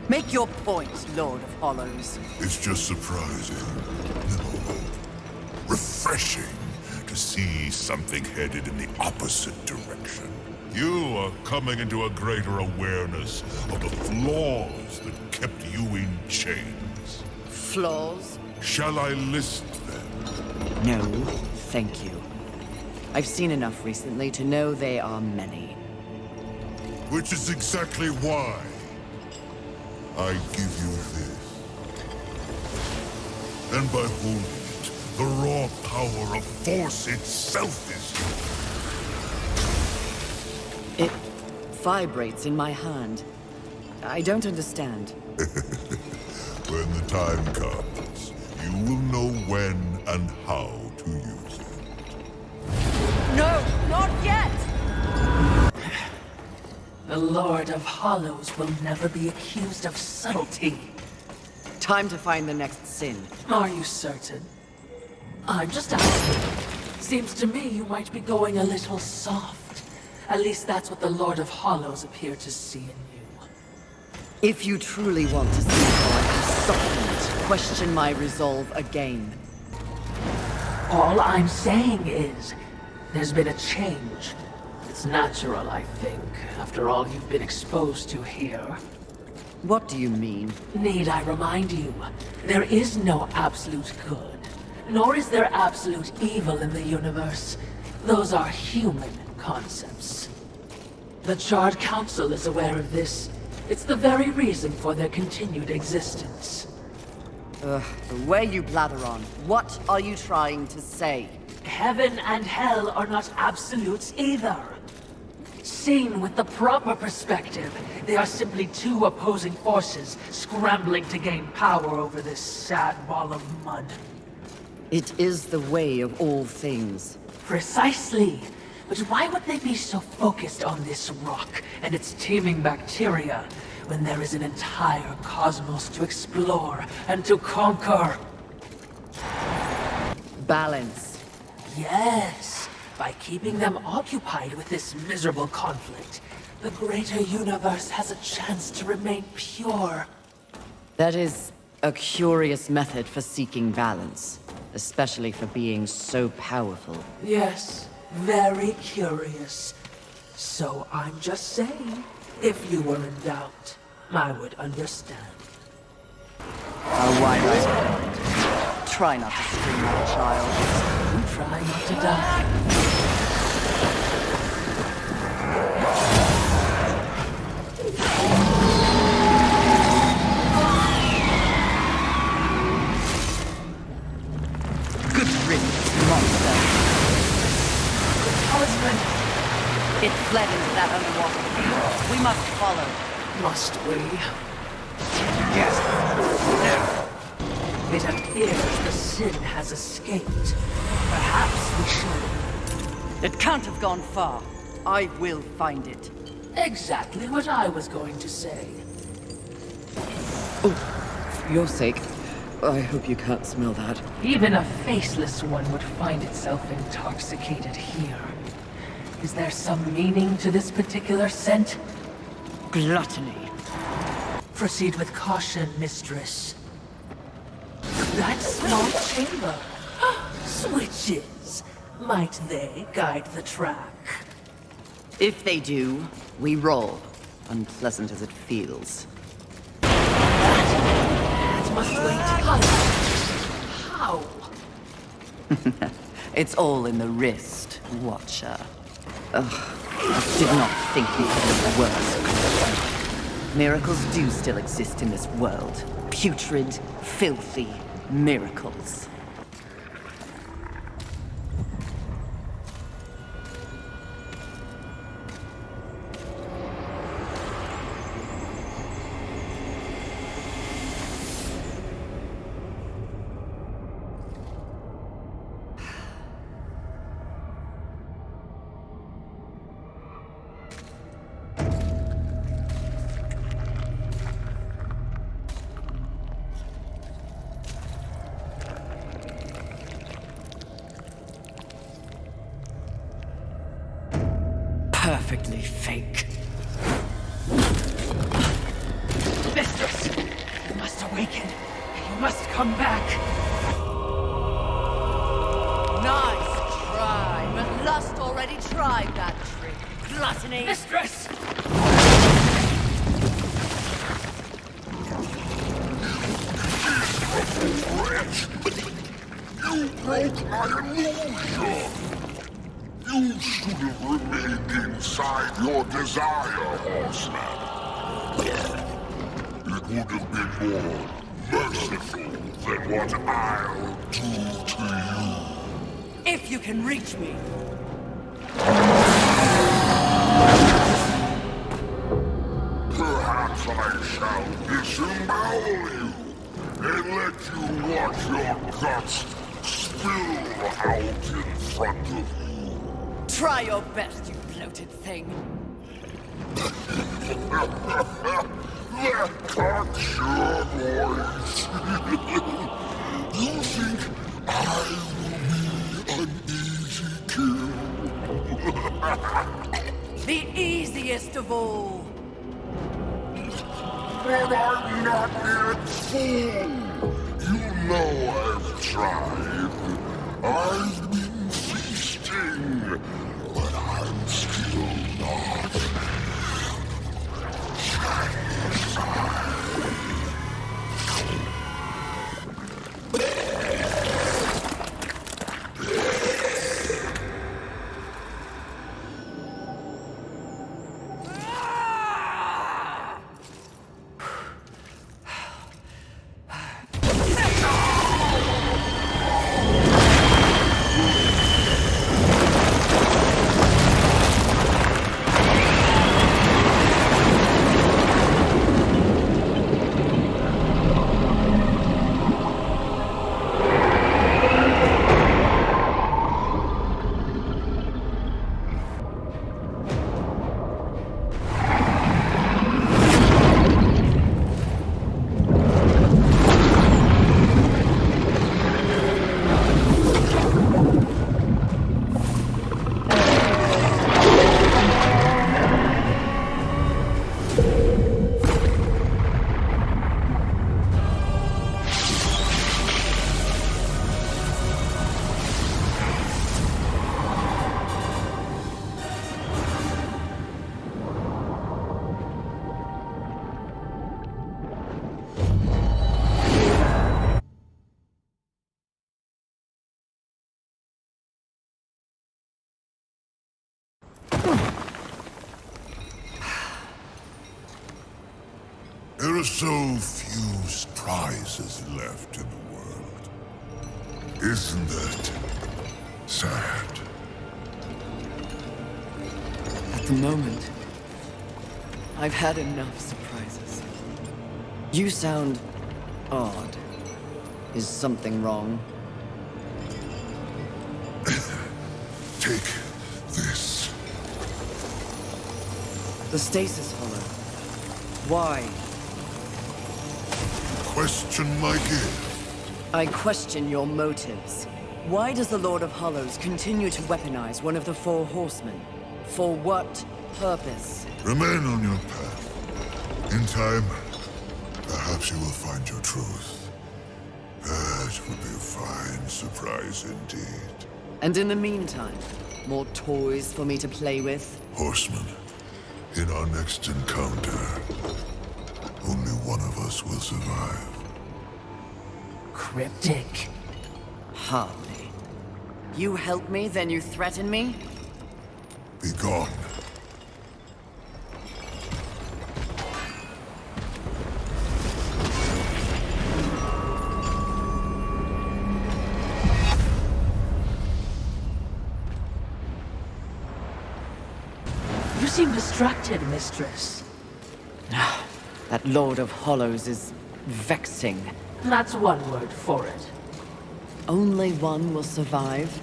Make your point, Lord of Hollows. It's just surprising. No. Refreshing. To see something headed in the opposite direction. You are coming into a greater awareness of the flaws that kept you in chains. Flaws? Shall I list them? No, thank you. I've seen enough recently to know they are many. Which is exactly why I give you this. and by holding it, the raw power of Force itself is... It vibrates in my hand. I don't understand. When the time comes, you will know when and how to use it. No, not yet! The Lord of Hollows will never be accused of subtlety. Time to find the next sin. Are you certain? I'm just asking. Seems to me you might be going a little soft. At least that's what the Lord of Hollows appeared to see in you. If you truly want to see how I have softened, question my resolve again. All I'm saying is, there's been a change. It's natural, I think, after all you've been exposed to here. What do you mean? Need I remind you, there is no absolute good, nor is there absolute evil in the universe. Those are human concepts. The Charred Council is aware of this. It's the very reason for their continued existence. The way you blather on. What are you trying to say? Heaven and hell are not absolutes either. Seen with the proper perspective, they are simply two opposing forces scrambling to gain power over this sad ball of mud. It is the way of all things. Precisely. But why would they be so focused on this rock and its teeming bacteria when there is an entire cosmos to explore and to conquer? Balance. Yes. By keeping them occupied with this miserable conflict, the greater universe has a chance to remain pure. That is a curious method for seeking balance, especially for beings so powerful. Yes, very curious. So I'm just saying, if you were in doubt, I would understand. A wide-eyed mind. Try not to scream like a child. Try not to die. Good riddance, monster. Horsemen, It fled into that underwater field. We must follow. must we? Yes. It appears the sin has escaped. Perhaps we should. It can't have gone far. I will find it. Exactly what I was going to say. For your sake, I hope you can't smell that. Even a faceless one would find itself intoxicated here. Is there some meaning to this particular scent? Gluttony. Proceed with caution, mistress. That small chamber. Switches. Might they guide the track? If they do, we roll. Unpleasant as it feels. That must wait. How? It's all in the wrist, Watcher. Ugh, I did not think you could look worse. Miracles do still exist in this world. Putrid, filthy miracles. Perfectly fake. Mistress! You must awaken. You must come back. Nice try, but Lust already tried that trick. Gluttony! Mistress! You broke my illusion! You should have remained inside your desire, Horseman. It would have been more merciful than what I'll do to you. If you can reach me. Perhaps I shall disembowel you and let you watch your guts spill out in front of you. Try your best, you bloated thing. That cocks your voice. You think I will be an easy kill? The easiest of all. But I'm not yet full. You know I've tried. I've been feasting, but I'm still not satisfied. There are so few prizes left in the world. Isn't that sad? At the moment, I've had enough surprises. You sound odd. Is something wrong? Take this. The stasis hollow. Why? Question my gift. I question your motives. Why does the Lord of Hollows continue to weaponize one of the Four Horsemen? For what purpose? Remain on your path. In time, perhaps you will find your truth. That would be a fine surprise indeed. And in the meantime, more toys for me to play with? Horseman, in our next encounter, only one of us will survive. Cryptic. Hardly. You help me, then you threaten me? Be gone. You seem distracted, mistress. That Lord of Hollows is vexing. That's one word for it. Only one will survive?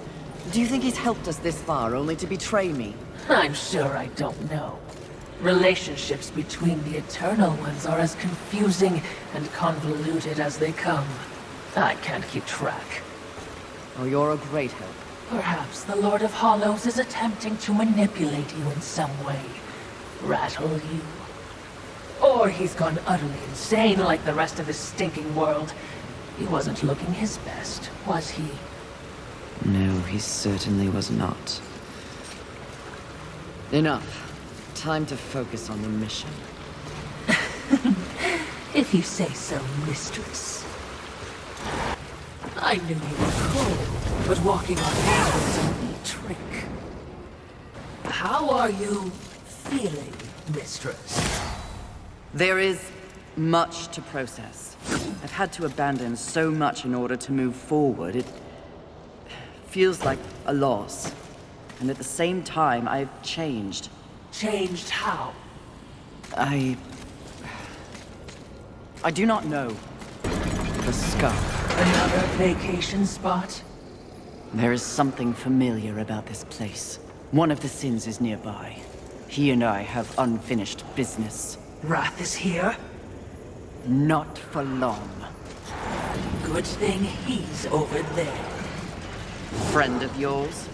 Do you think he's helped us this far only to betray me? I'm sure I don't know. Relationships between the Eternal Ones are as confusing and convoluted as they come. I can't keep track. Oh, you're a great help. Perhaps the Lord of Hollows is attempting to manipulate you in some way. Rattle you. Or he's gone utterly insane like the rest of his stinking world. He wasn't looking his best, was he? No, he certainly was not. Enough. Time to focus on the mission. If you say so, mistress. I knew you were cold, but walking on air was a neat trick. How are you feeling, mistress? There is Much to process. I've had to abandon so much in order to move forward. It feels like a loss. And at the same time, I've changed. Changed how? I do not know. The scar. Another vacation spot? There is something familiar about this place. One of the sins is nearby. He and I have unfinished business. Wrath is here? Not for long. Good thing he's over there. Friend of yours?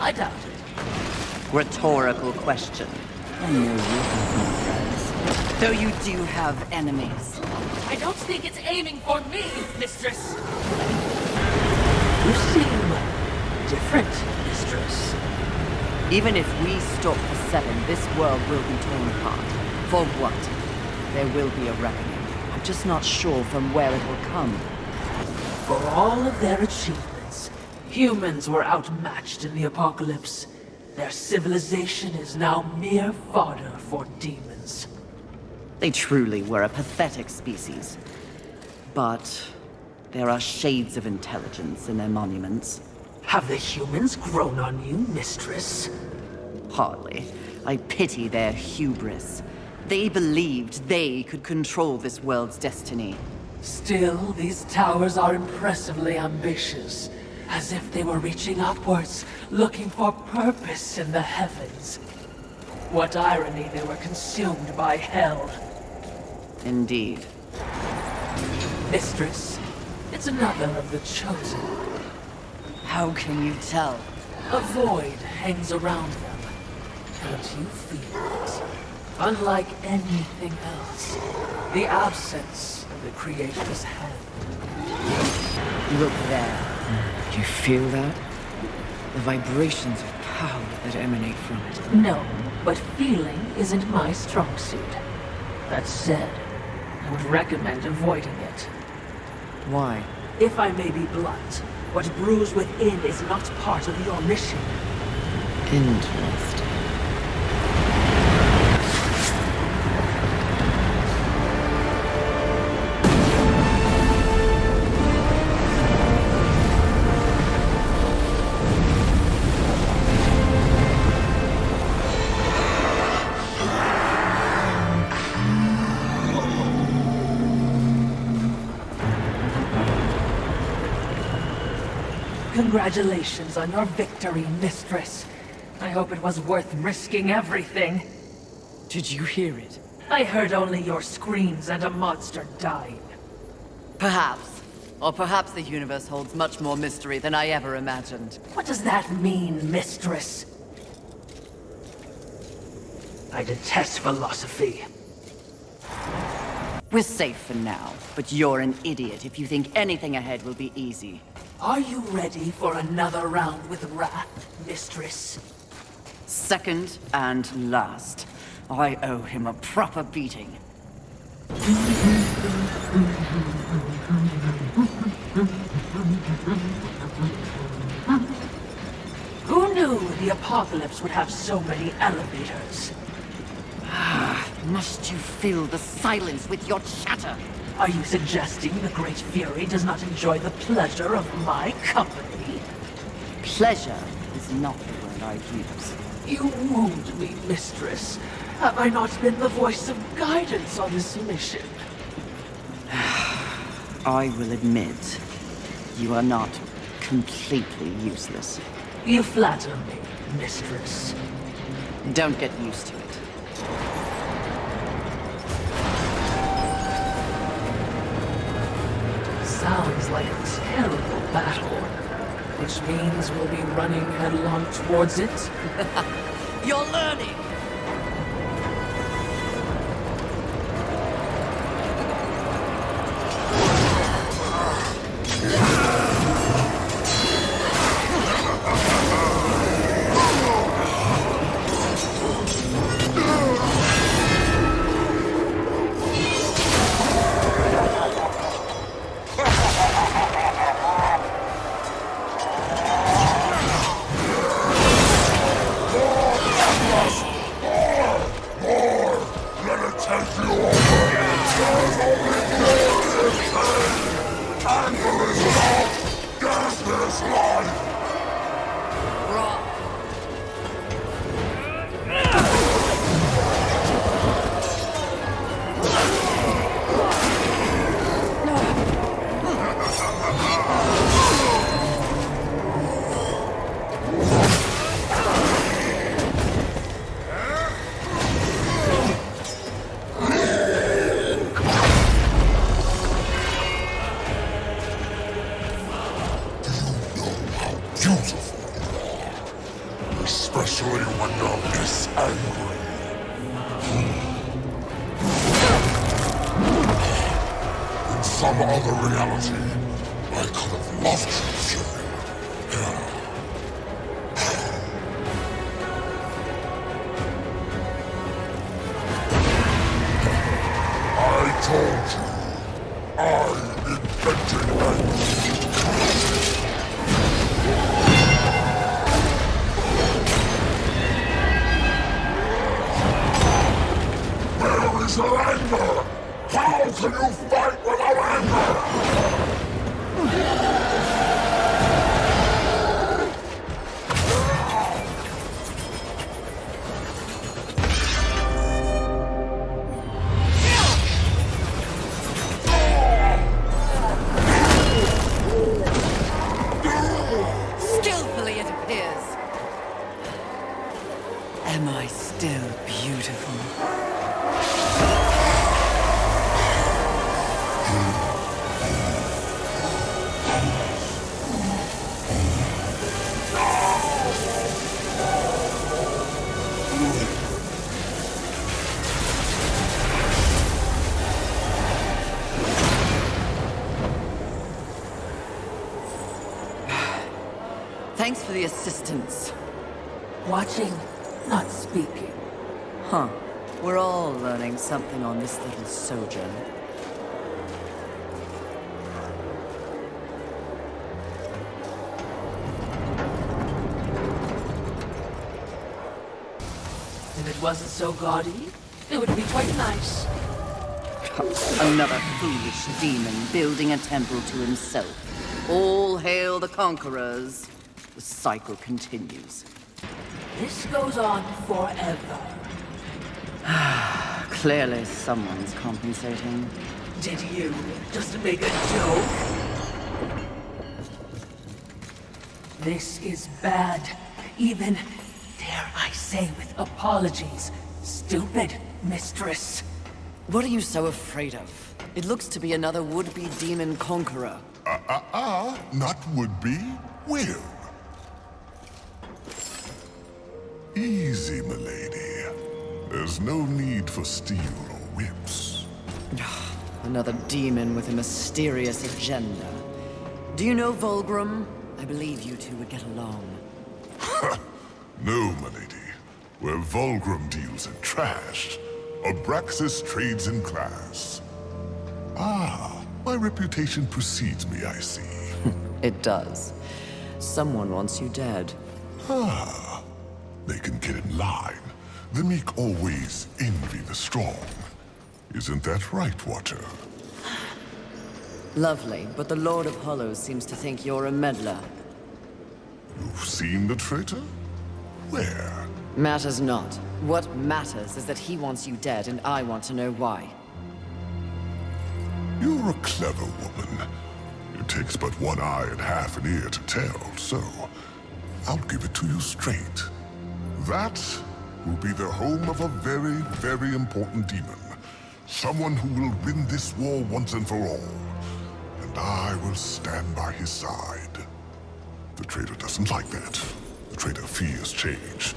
I doubt it. Rhetorical question. I know you have no friends. Though you do have enemies. I don't think it's aiming for me, mistress. You seem different, mistress. Even if we stop the Seven, this world will be torn apart. For what? There will be a reckoning. I'm just not sure from where it will come. For all of their achievements, humans were outmatched in the apocalypse. Their civilization is now mere fodder for demons. They truly were a pathetic species. But there are shades of intelligence in their monuments. Have the humans grown on you, mistress? Hardly. I pity their hubris. They believed they could control this world's destiny. Still, these towers are impressively ambitious. As if they were reaching upwards, looking for purpose in the heavens. What irony they were consumed by hell. Indeed. Mistress, it's another of the chosen. How can you tell? A void hangs around them. Can't you feel it? Unlike anything else, the absence of the Creator's hand. Look there. You feel that? The vibrations of power that emanate from it. No, but feeling isn't my strong suit. That said, I would recommend avoiding it. Why? If I may be blunt, what brews within is not part of your mission. Interesting. Congratulations on your victory, mistress. I hope it was worth risking everything. Did you hear it? I heard only your screams and a monster dying. Perhaps. Or perhaps the universe holds much more mystery than I ever imagined. What does that mean, mistress? I detest philosophy. We're safe for now, but you're an idiot if you think anything ahead will be easy. Are you ready for another round with Wrath, mistress? Second and last. I owe him a proper beating. Who knew the apocalypse would have so many elevators? Must you fill the silence with your chatter? Are you suggesting the Great Fury does not enjoy the pleasure of my company? Pleasure is not the word I use. You wound me, mistress. Have I not been the voice of guidance on this mission? I will admit, you are not completely useless. You flatter me, mistress. Don't get used to it. Sounds like a terrible battle, which means we'll be running headlong towards it. You're learning! especially when you're this angry. In some other reality, I could have loved you, Fury. I told you, I invented anger. Where is your anger? How can you fight without anger? Skillfully, it appears. Am I still beautiful? Thanks for the assistance. Watching, not speaking. Huh. We're all learning something on this little sojourn. If it wasn't so gaudy, it would be quite nice. Another foolish demon building a temple to himself. All hail the conquerors. The cycle continues. This goes on forever. Clearly someone's compensating. Did you just make a joke? This is bad. Even, dare I say with apologies, stupid, mistress. What are you so afraid of? It looks to be another would-be demon conqueror. Not would-be, will. Easy, milady. There's no need for steel or whips. Another demon with a mysterious agenda. Do you know Volgrim? I believe you two would get along. No, milady. Where Volgrim deals in trash, Abraxas trades in class. My reputation precedes me, I see. It does. Someone wants you dead. They can get in line. The meek always envy the strong. Isn't that right, Watcher? Lovely, but the Lord of Hollows seems to think you're a meddler. You've seen the traitor? Where? Matters not. What matters is that he wants you dead, and I want to know why. You're a clever woman. It takes but one eye and half an ear to tell, so I'll give it to you straight. That will be the home of a very, very important demon. Someone who will win this war once and for all. And I will stand by his side. The traitor doesn't like that. The traitor fears change.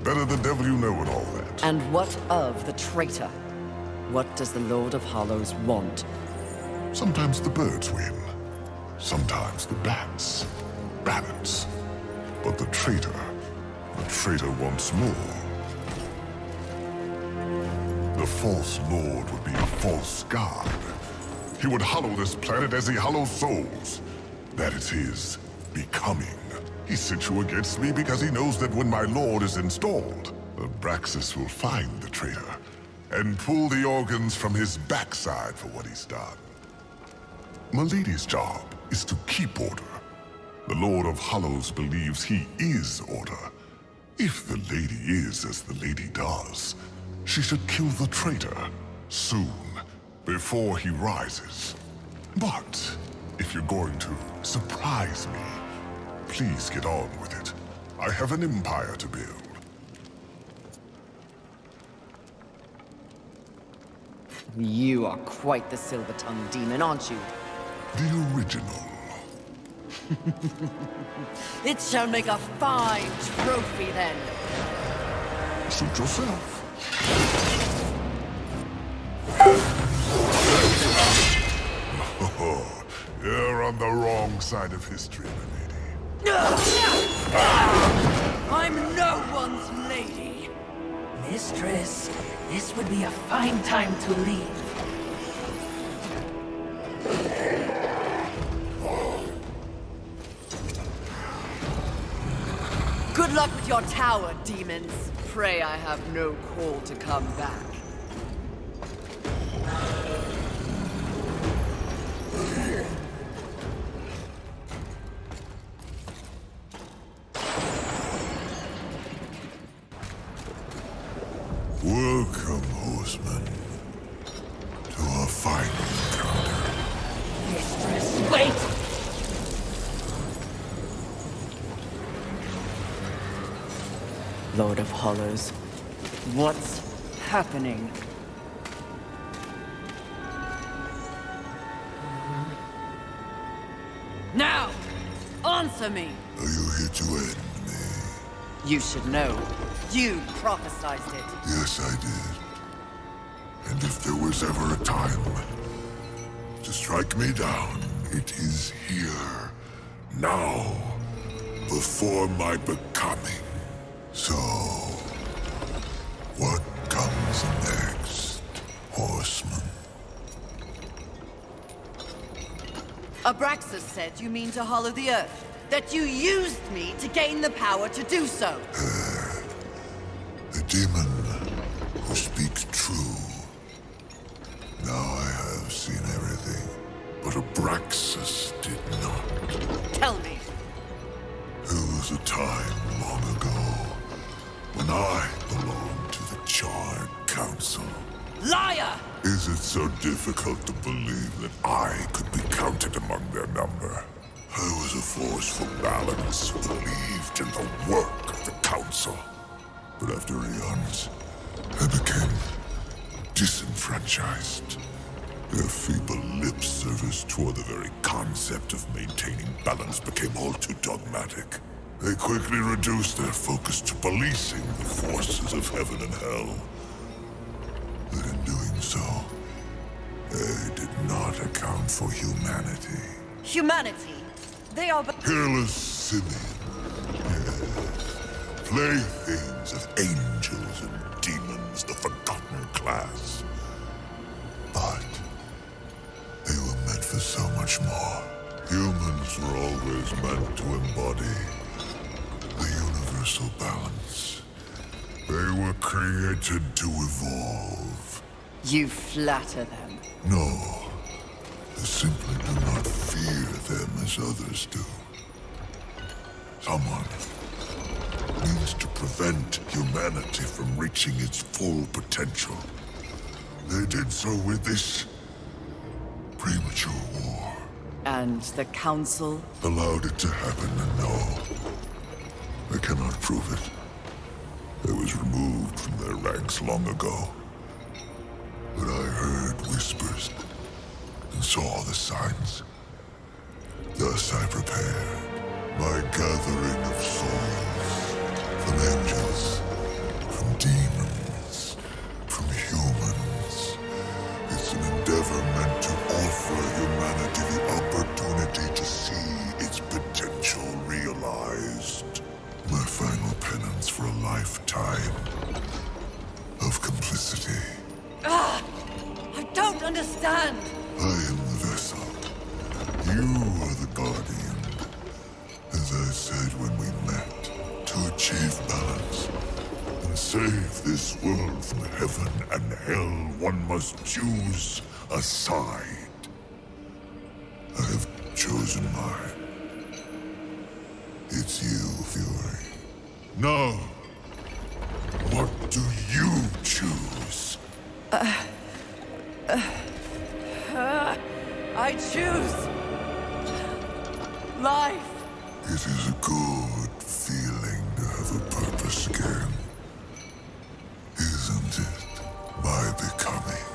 Better the devil you know and all that. And what of the traitor? What does the Lord of Hollows want? Sometimes the birds win. Sometimes the bats. Balance. But the traitor wants more. The false lord would be a false god. He would hollow this planet as he hollows souls. That is his becoming. He sent you against me because he knows that when my lord is installed, Abraxas will find the traitor and pull the organs from his backside for what he's done. Milady's job is to keep order. The Lord of Hollows believes he is order. If the lady is as the lady does, she should kill the traitor soon, before he rises. But if you're going to surprise me, please get on with it. I have an empire to build. You are quite the silver-tongued demon, aren't you? The original. It shall make a fine trophy then. Suit yourself. Oh, you're on the wrong side of history, my lady. I'm no one's lady. Mistress, this would be a fine time to leave. Good luck with your tower, demons. Pray I have no call to come back. Welcome, horsemen, to our final encounter. Mistress, wait! Lord of Hollows, what's happening? Now, answer me! Are you here to end me? You should know. You prophesized it. Yes, I did. And if there was ever a time to strike me down, it is here, now, before my becoming. So, what comes next, horseman? Abraxas said you mean to hollow the earth. That you used me to gain the power to do so. The demon who speaks true. Now I have seen everything, but Abraxas did not. Tell me. There was a time long ago when I belonged to the Charred Council. Liar! Is it so difficult to believe that I could be counted among their number? I was a force for balance, believed in the work of the Council. But after eons, I became disenfranchised. Their feeble lip service toward the very concept of maintaining balance became all too dogmatic. They quickly reduced their focus to policing the forces of heaven and hell. But in doing so, they did not account for humanity. Humanity? They are but— Hairless simians. Yes. Playthings of angels and demons, the forgotten class. But they were meant for so much more. Humans were always meant to embody the universal balance. They were created to evolve. You flatter them. No. They simply do not fear them as others do. Someone means to prevent humanity from reaching its full potential. They did so with this premature war. And the Council? Allowed it to happen, and no. They cannot prove it. It was removed from their ranks long ago. But I heard whispers and saw the signs. Thus I prepared my gathering of souls, from angels, from demons, from humans. It's an endeavor meant to offer humanity the opportunity to see its potential realized. My final penance for a lifetime of complicity. I don't understand! I am the vessel. You are the guardian. As I said when we met, to achieve balance and save this world from heaven and hell, one must choose a side. I have chosen mine. It's you, Fury. Now, what do you choose? I choose life. It is a good feeling to have a purpose again. Isn't it? My becoming.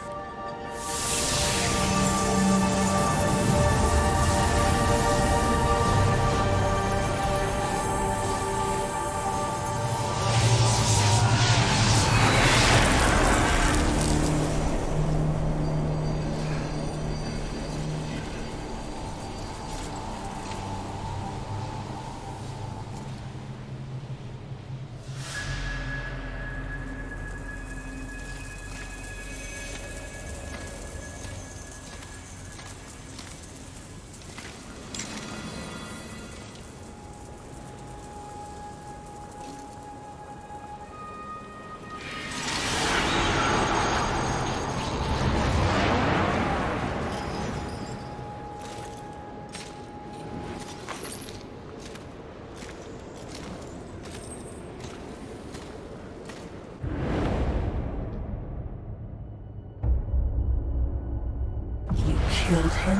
killed him?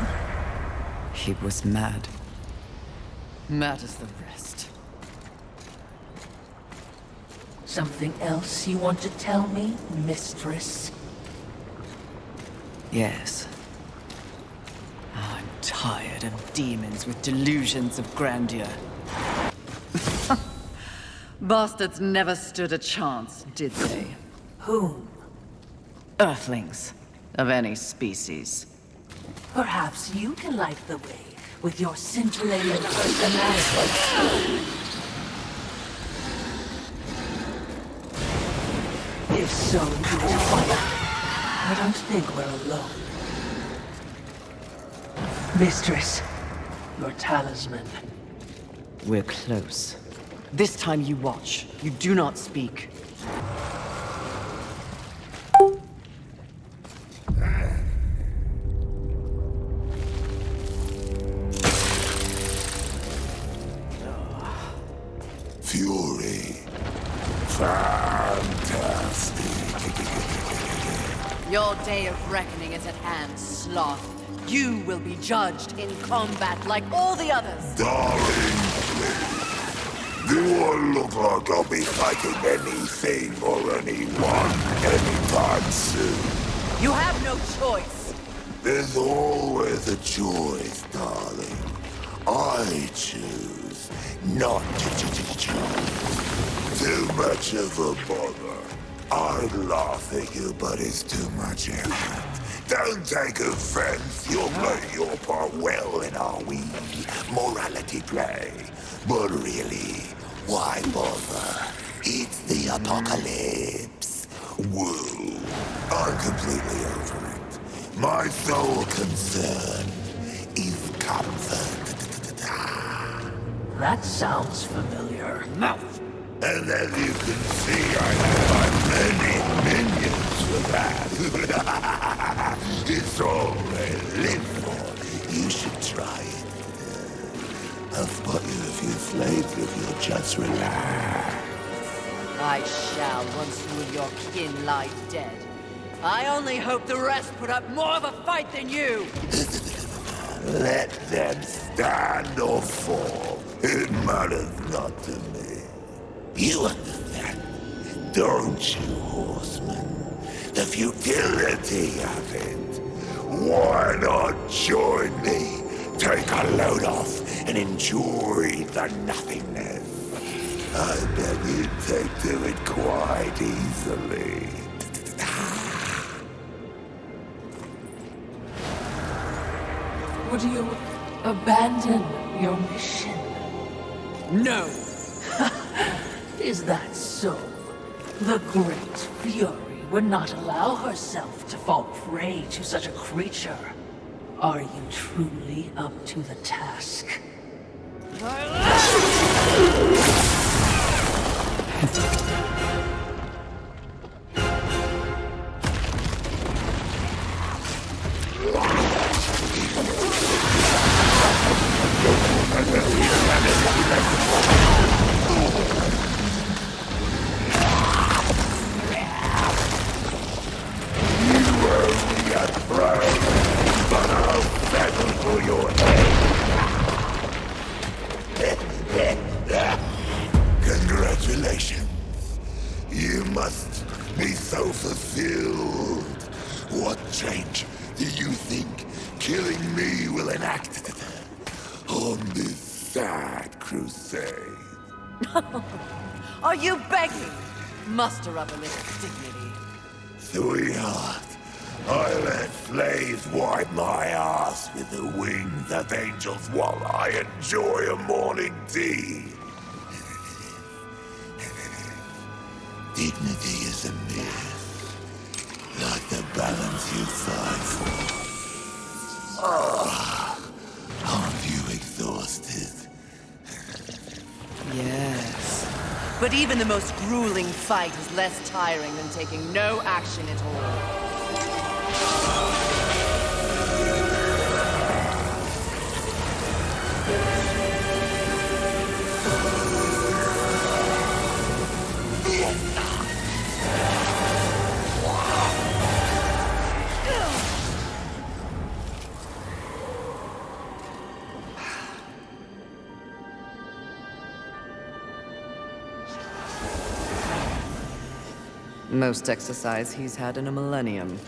He was mad. Mad as the rest. Something else you want to tell me, mistress? Yes. I'm tired of demons with delusions of grandeur. Bastards never stood a chance, did they? Whom? Earthlings. Of any species. Perhaps you can light the way with your scintillating personality. If so, do it quietly. I don't think we're alone. Mistress, your talisman. We're close. This time you watch. You do not speak. Fury. Fantastic. Your day of reckoning is at hand, Sloth. You will be judged in combat like all the others. Darling, do I look like I'll be fighting anything or anyone anytime soon? You have no choice. There's always a choice, darling. I choose not to choose. Too much of a bother. I'd laugh at you, but it's too much effort. Don't take offense. You'll play your part well in our wee morality play. But really, why bother? It's the apocalypse. Woo. I'm completely over it. My sole concern is comfort. That sounds familiar. Mouth! And as you can see, I have many minions for that. It's all they live for. You should try it. I've bought you a few slaves if you'll just relax. I shall once you and your kin lie dead. I only hope the rest put up more of a fight than you! Let them stand or fall. It matters not to me. You understand, don't you, horseman? The futility of it. Why not join me? Take a load off and enjoy the nothingness. I bet you'd take to it quite easily. Would you abandon your mission? No! Is that so? The Great Fury would not allow herself to fall prey to such a creature. Are you truly up to the task? Congratulations. You must be so fulfilled. What change do you think killing me will enact on this sad crusade? Are you begging? Muster up a little dignity. Sweetheart, I let slaves wipe my ass with the wings of angels while I enjoy a morning tea. Dignity is a myth, like the balance you fight for. Aren't you exhausted? Yes. But even the most grueling fight is less tiring than taking no action at all. Most exercise he's had in a millennium.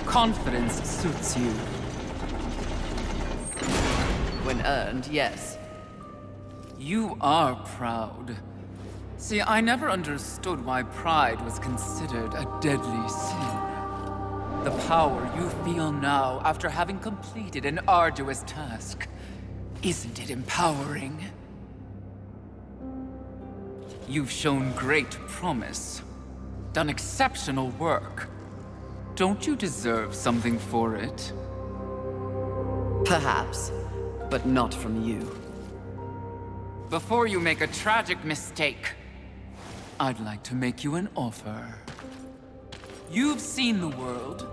Confidence suits you. When earned, yes. You are proud. See, I never understood why pride was considered a deadly sin. The power you feel now after having completed an arduous task, isn't it empowering? You've shown great promise, done exceptional work. Don't you deserve something for it? Perhaps, but not from you. Before you make a tragic mistake, I'd like to make you an offer. You've seen the world.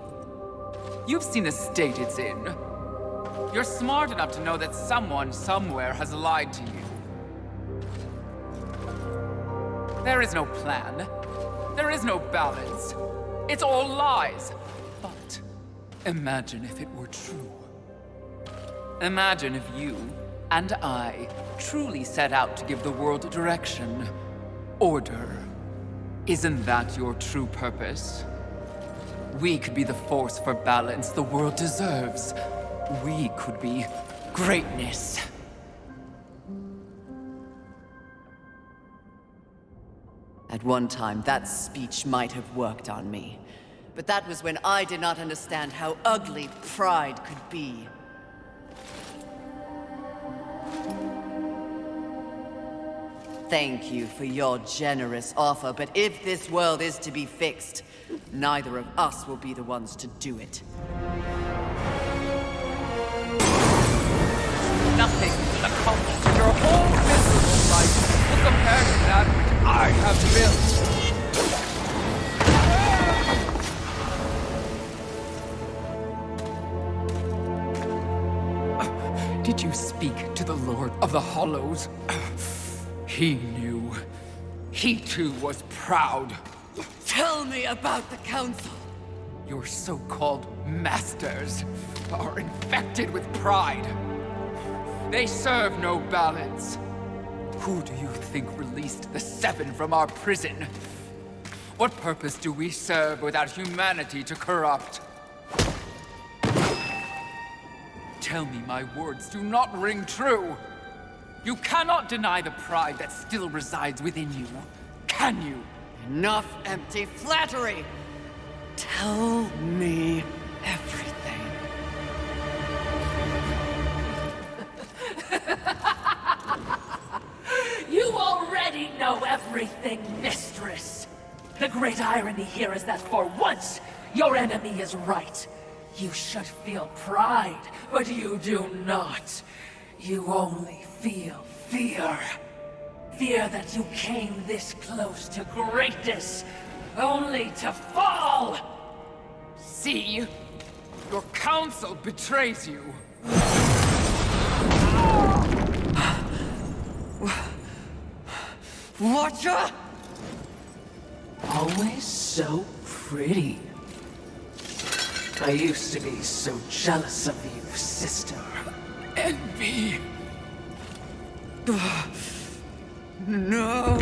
You've seen the state it's in. You're smart enough to know that someone somewhere has lied to you. There is no plan. There is no balance. It's all lies. But imagine if it were true. Imagine if you and I truly set out to give the world direction, order. Isn't that your true purpose? We could be the force for balance the world deserves. We could be greatness. At one time, that speech might have worked on me. But that was when I did not understand how ugly pride could be. Thank you for your generous offer, but if this world is to be fixed, neither of us will be the ones to do it. Nothing will accomplish your whole miserable life will compare to that which I have built. Did you speak to the Lord of the Hollows? He knew. He too was proud. Tell me about the Council! Your so-called masters are infected with pride. They serve no balance. Who do you think released the Seven from our prison? What purpose do we serve without humanity to corrupt? Tell me my words do not ring true. You cannot deny the pride that still resides within you, can you? Enough empty flattery! Tell me everything. You already know everything, mistress! The great irony here is that for once, your enemy is right. You should feel pride, but you do not. You only feel fear. Fear that you came this close to greatness, only to fall! See? Your council betrays you. Watcher? Always so pretty. I used to be so jealous of you, sister. Envy. No.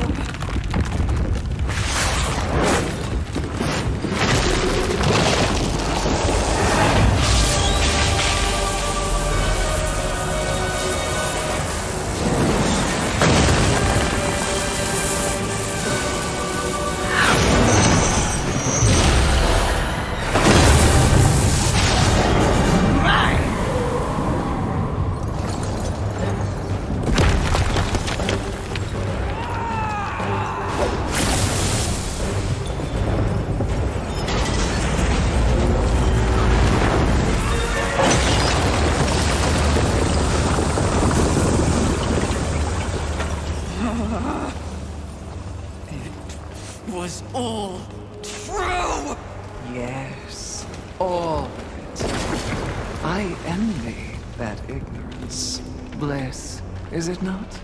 ignorance. Bliss, is it not?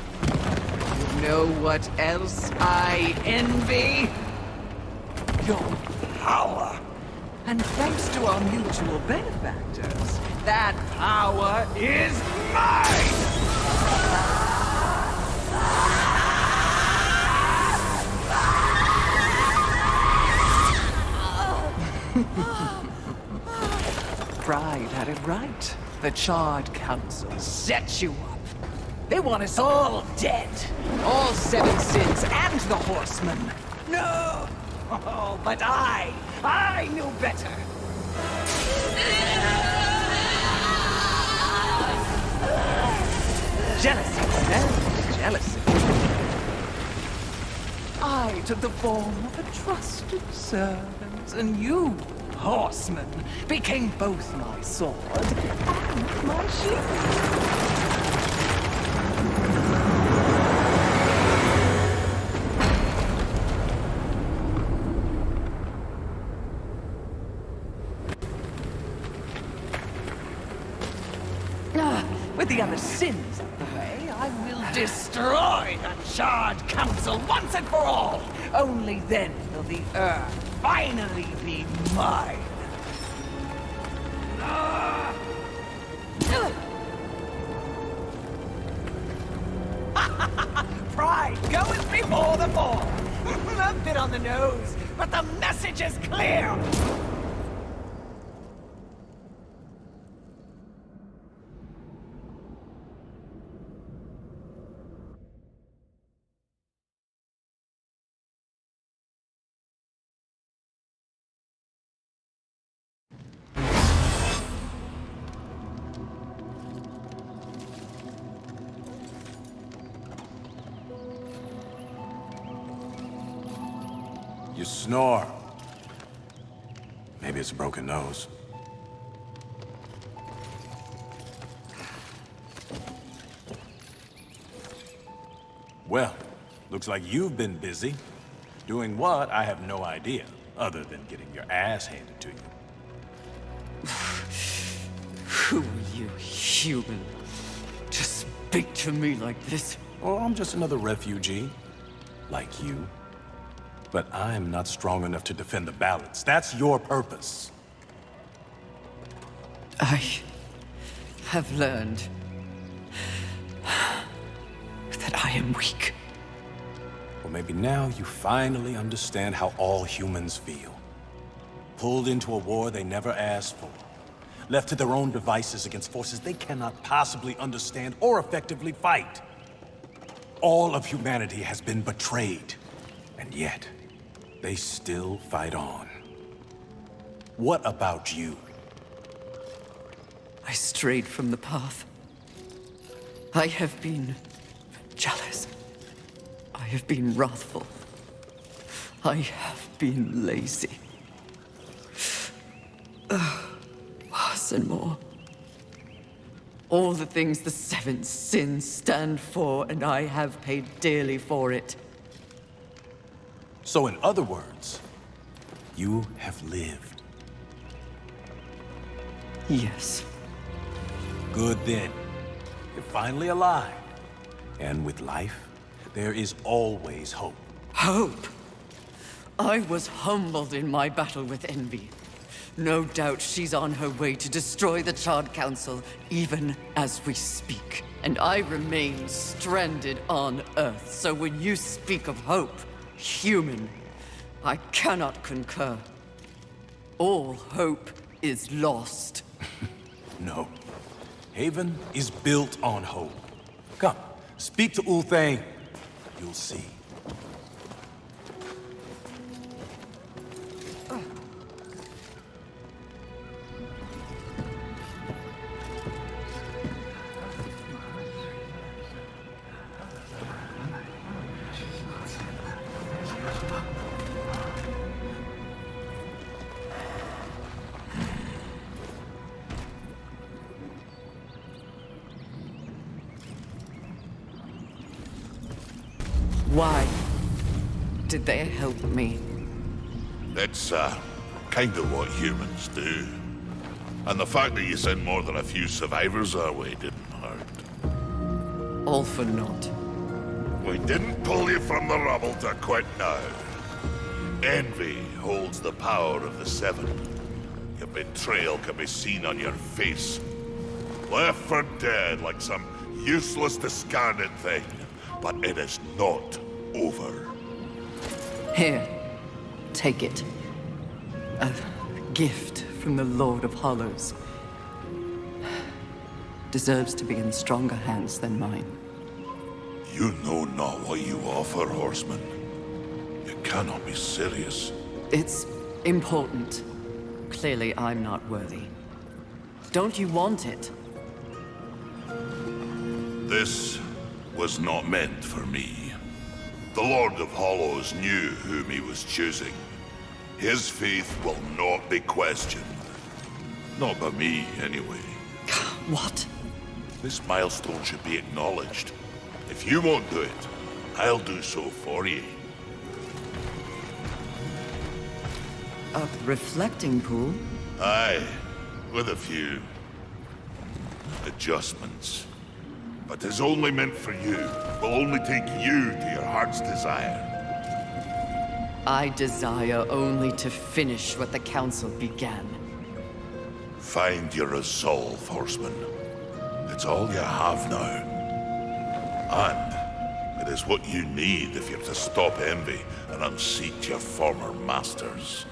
You know what else I envy? Your power. And thanks to our mutual benefactors, that power is mine! Pride had it right. The Charred Council set you up. They want us all dead. All 7 sins and the Horsemen. No! Oh, but I knew better. Jealousy, very jealousy. I took the form of a trusted servant, and you, Horseman, became both my sword and my shield. With the other sins out of the way, I will destroy the Charred Council once and for all! Only then will the Earth finally be mine! Pride goes before the fall! A bit on the nose, but the message is clear! You snore. Maybe it's a broken nose. Well, looks like you've been busy. Doing what, I have no idea, other than getting your ass handed to you. Who are you, human? To speak to me like this? Oh, I'm just another refugee, like you. But I'm not strong enough to defend the balance. That's your purpose. I have learned that I am weak. Well, maybe now you finally understand how all humans feel. Pulled into a war they never asked for. Left to their own devices against forces they cannot possibly understand or effectively fight. All of humanity has been betrayed. And yet, they still fight on. What about you? I strayed from the path. I have been jealous. I have been wrathful. I have been lazy. Worse and more. All the things the 7 sins stand for, and I have paid dearly for it. So in other words, you have lived. Yes. Good then. You're finally alive. And with life, there is always hope. Hope? I was humbled in my battle with envy. No doubt she's on her way to destroy the Charred Council, even as we speak. And I remain stranded on Earth, so when you speak of hope, human, I cannot concur. All hope is lost. No. Haven is built on hope. Come, speak to Ulthane. You'll see. Why did they help me? That's, kind of what humans do. And the fact that you sent more than a few survivors our way didn't heart. All for naught. We didn't pull you from the rubble to quit now. Envy holds the power of the Seven. Your betrayal can be seen on your face. Left for dead like some useless, discarded thing. But it is not over. Here, take it. A gift from the Lord of Hollows. Deserves to be in stronger hands than mine. You know not what you offer, Horseman. You cannot be serious. It's important. Clearly, I'm not worthy. Don't you want it? This was not meant for me. The Lord of Hollows knew whom he was choosing. His faith will not be questioned. Not by me, anyway. What? This milestone should be acknowledged. If you won't do it, I'll do so for you. A reflecting pool? Aye, with a few adjustments. But it's only meant for you. Will only take you to your heart's desire. I desire only to finish what the Council began. Find your resolve, Horseman. It's all you have now. And it is what you need if you're to stop envy and unseat your former masters.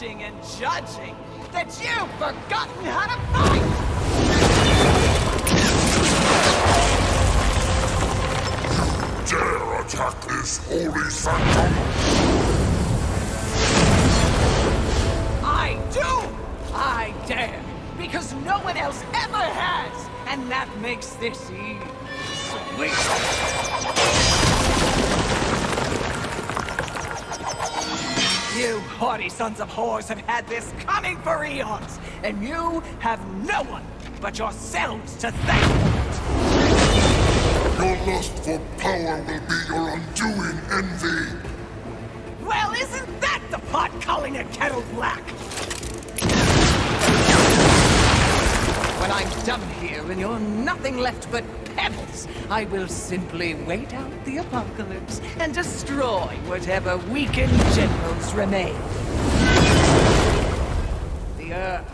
And judging that you've forgotten how to fight! Dare attack this holy sanctum? I do! I dare! Because no one else ever has! And that makes this sweet! You haughty sons of whores have had this coming for eons, and you have no one but yourselves to thank for it. Your lust for power will be your undoing, Envy. Well, isn't that the pot calling a kettle black? When I'm done here and you're nothing left but pebbles, I will simply wait out the apocalypse and destroy whatever weakened generals remain. The Earth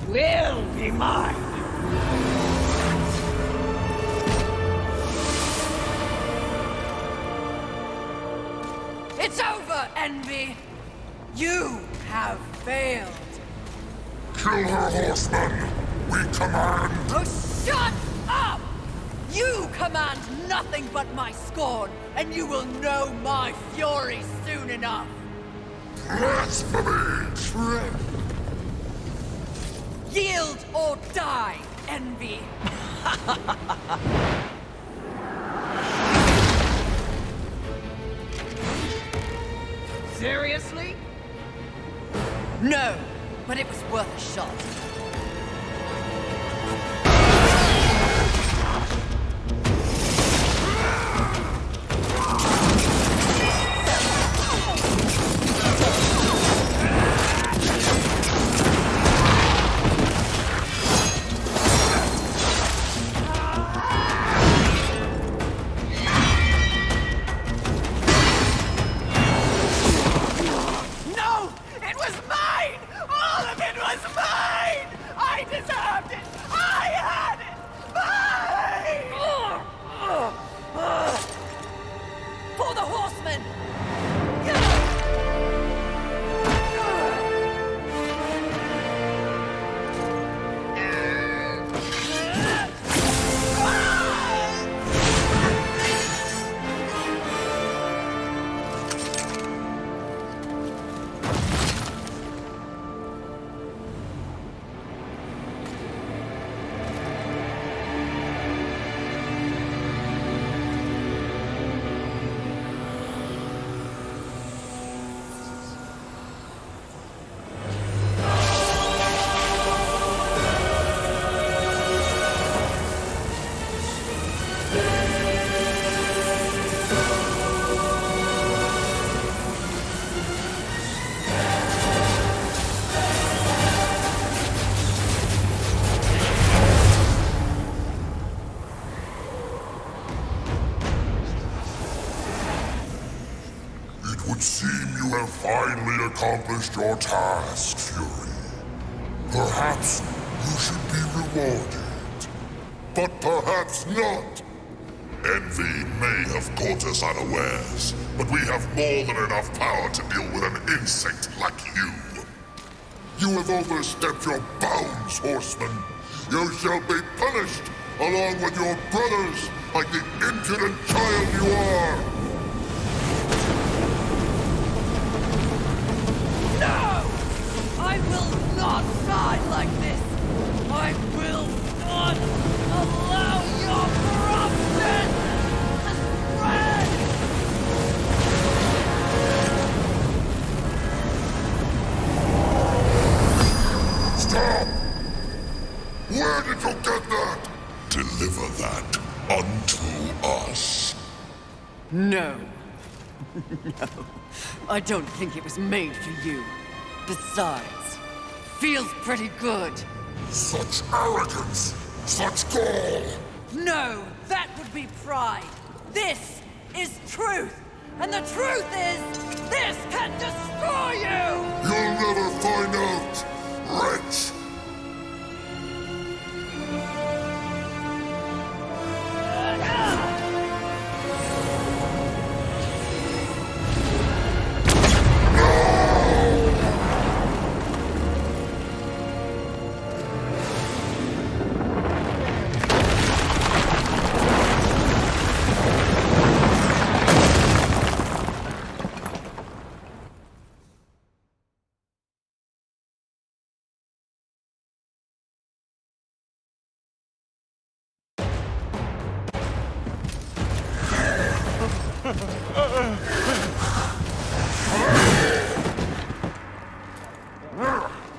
will be mine. It's over, Envy! You have failed! Kill her, Horseman! We command! Oh, shut up! You command nothing but my scorn, and you will know my fury soon enough! Blasphemy! Yield or die, Envy! Seriously? No, but it was worth a shot. No! It was mine! All of it was mine! finally accomplished your task, Fury. Perhaps you should be rewarded. But perhaps not. Envy may have caught us unawares, but we have more than enough power to deal with an insect like you. You have overstepped your bounds, Horseman. You shall be punished, along with your brothers, like the impudent child you are! No! I will not die like this! I will not allow your corruption to spread! Stop! Where did you get that? Deliver that unto us. No. No. I don't think it was made for you. Besides, feels pretty good. Such arrogance! Such gall! No! That would be pride! This is truth! And the truth is, this can destroy you! You'll never find out, wretch!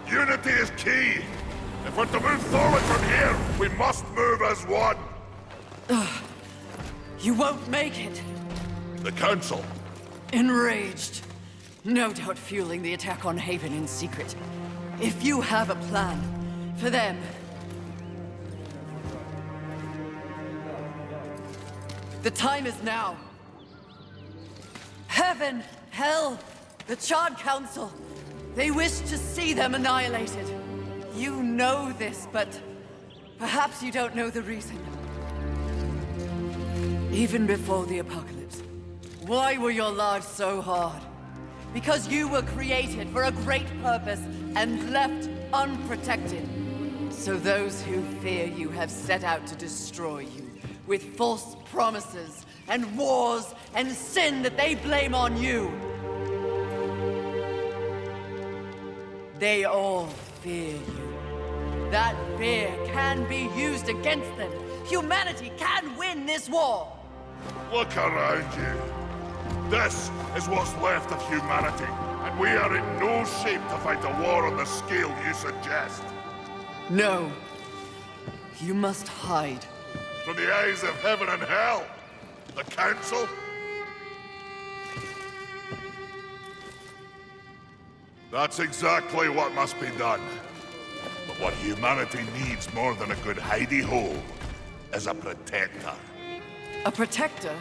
Unity is key! If we're to move forward from here, we must move as one! You won't make it. The Council. Enraged. No doubt fueling the attack on Haven in secret. If you have a plan for them... The time is now. Heaven, hell, the Charred Council. They wish to see them annihilated. You know this, but perhaps you don't know the reason. Even before the apocalypse, why were your lives so hard? Because you were created for a great purpose and left unprotected. So those who fear you have set out to destroy you with false promises and wars and sin that they blame on you. They all fear you. That fear can be used against them. Humanity can win this war. Look around you. This is what's left of humanity, and we are in no shape to fight a war on the scale you suggest. No. You must hide. From the eyes of heaven and hell. The Council? That's exactly what must be done. But what humanity needs more than a good hidey-hole is a protector. A protector?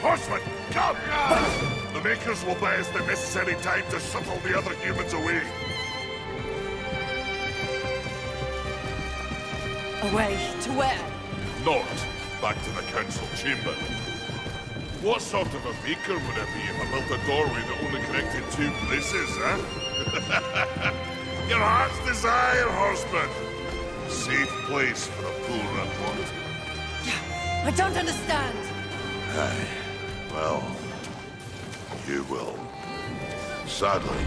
Horsemen, come! The Makers will buy us the necessary time to shuttle the other humans away. Away to where? North, back to the council chamber. What sort of a maker would it be if I built a doorway that only connected two places, huh? Your heart's desire, Horseman! Safe place for the poor and want. I don't understand! Aye. Well, you will. Sadly,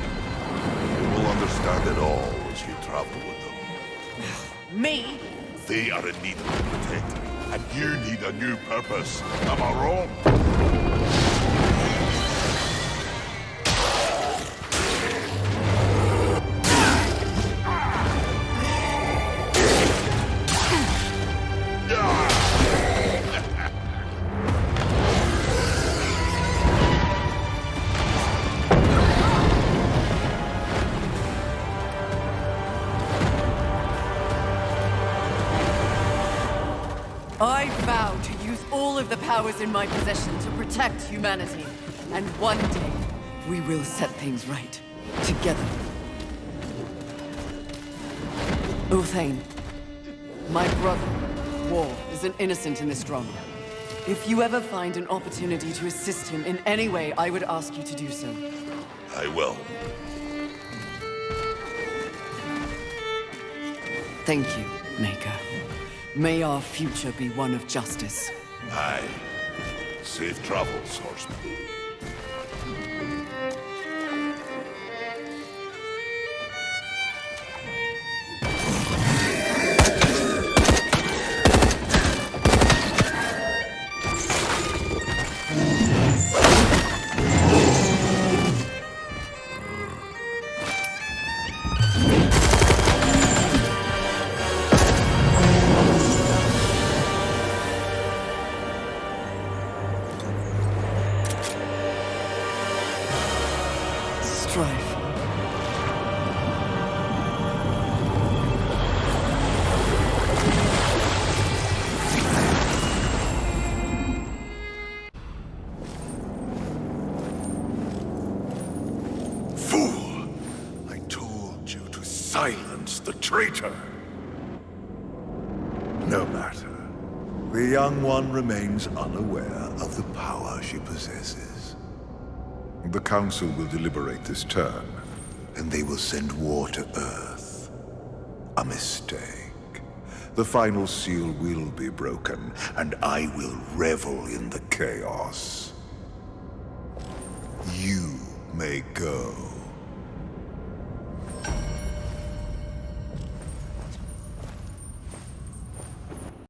you will understand it all as you travel with them. Me? They are in need of a protector, and you need a new purpose. Am I wrong? I vow to use all of the powers in my possession to protect humanity. And one day, we will set things right. Together. Uthane, my brother, War, is an innocent in this drama. If you ever find an opportunity to assist him in any way, I would ask you to do so. I will. Thank you, Maker. May our future be one of justice. Aye. Safe travels, Horseman. Strife. Fool! I told you to silence the traitor! No matter. The young one remains unaware of the power she possesses. The Council will deliberate this turn, and they will send war to Earth. A mistake. The final seal will be broken, and I will revel in the chaos. You may go.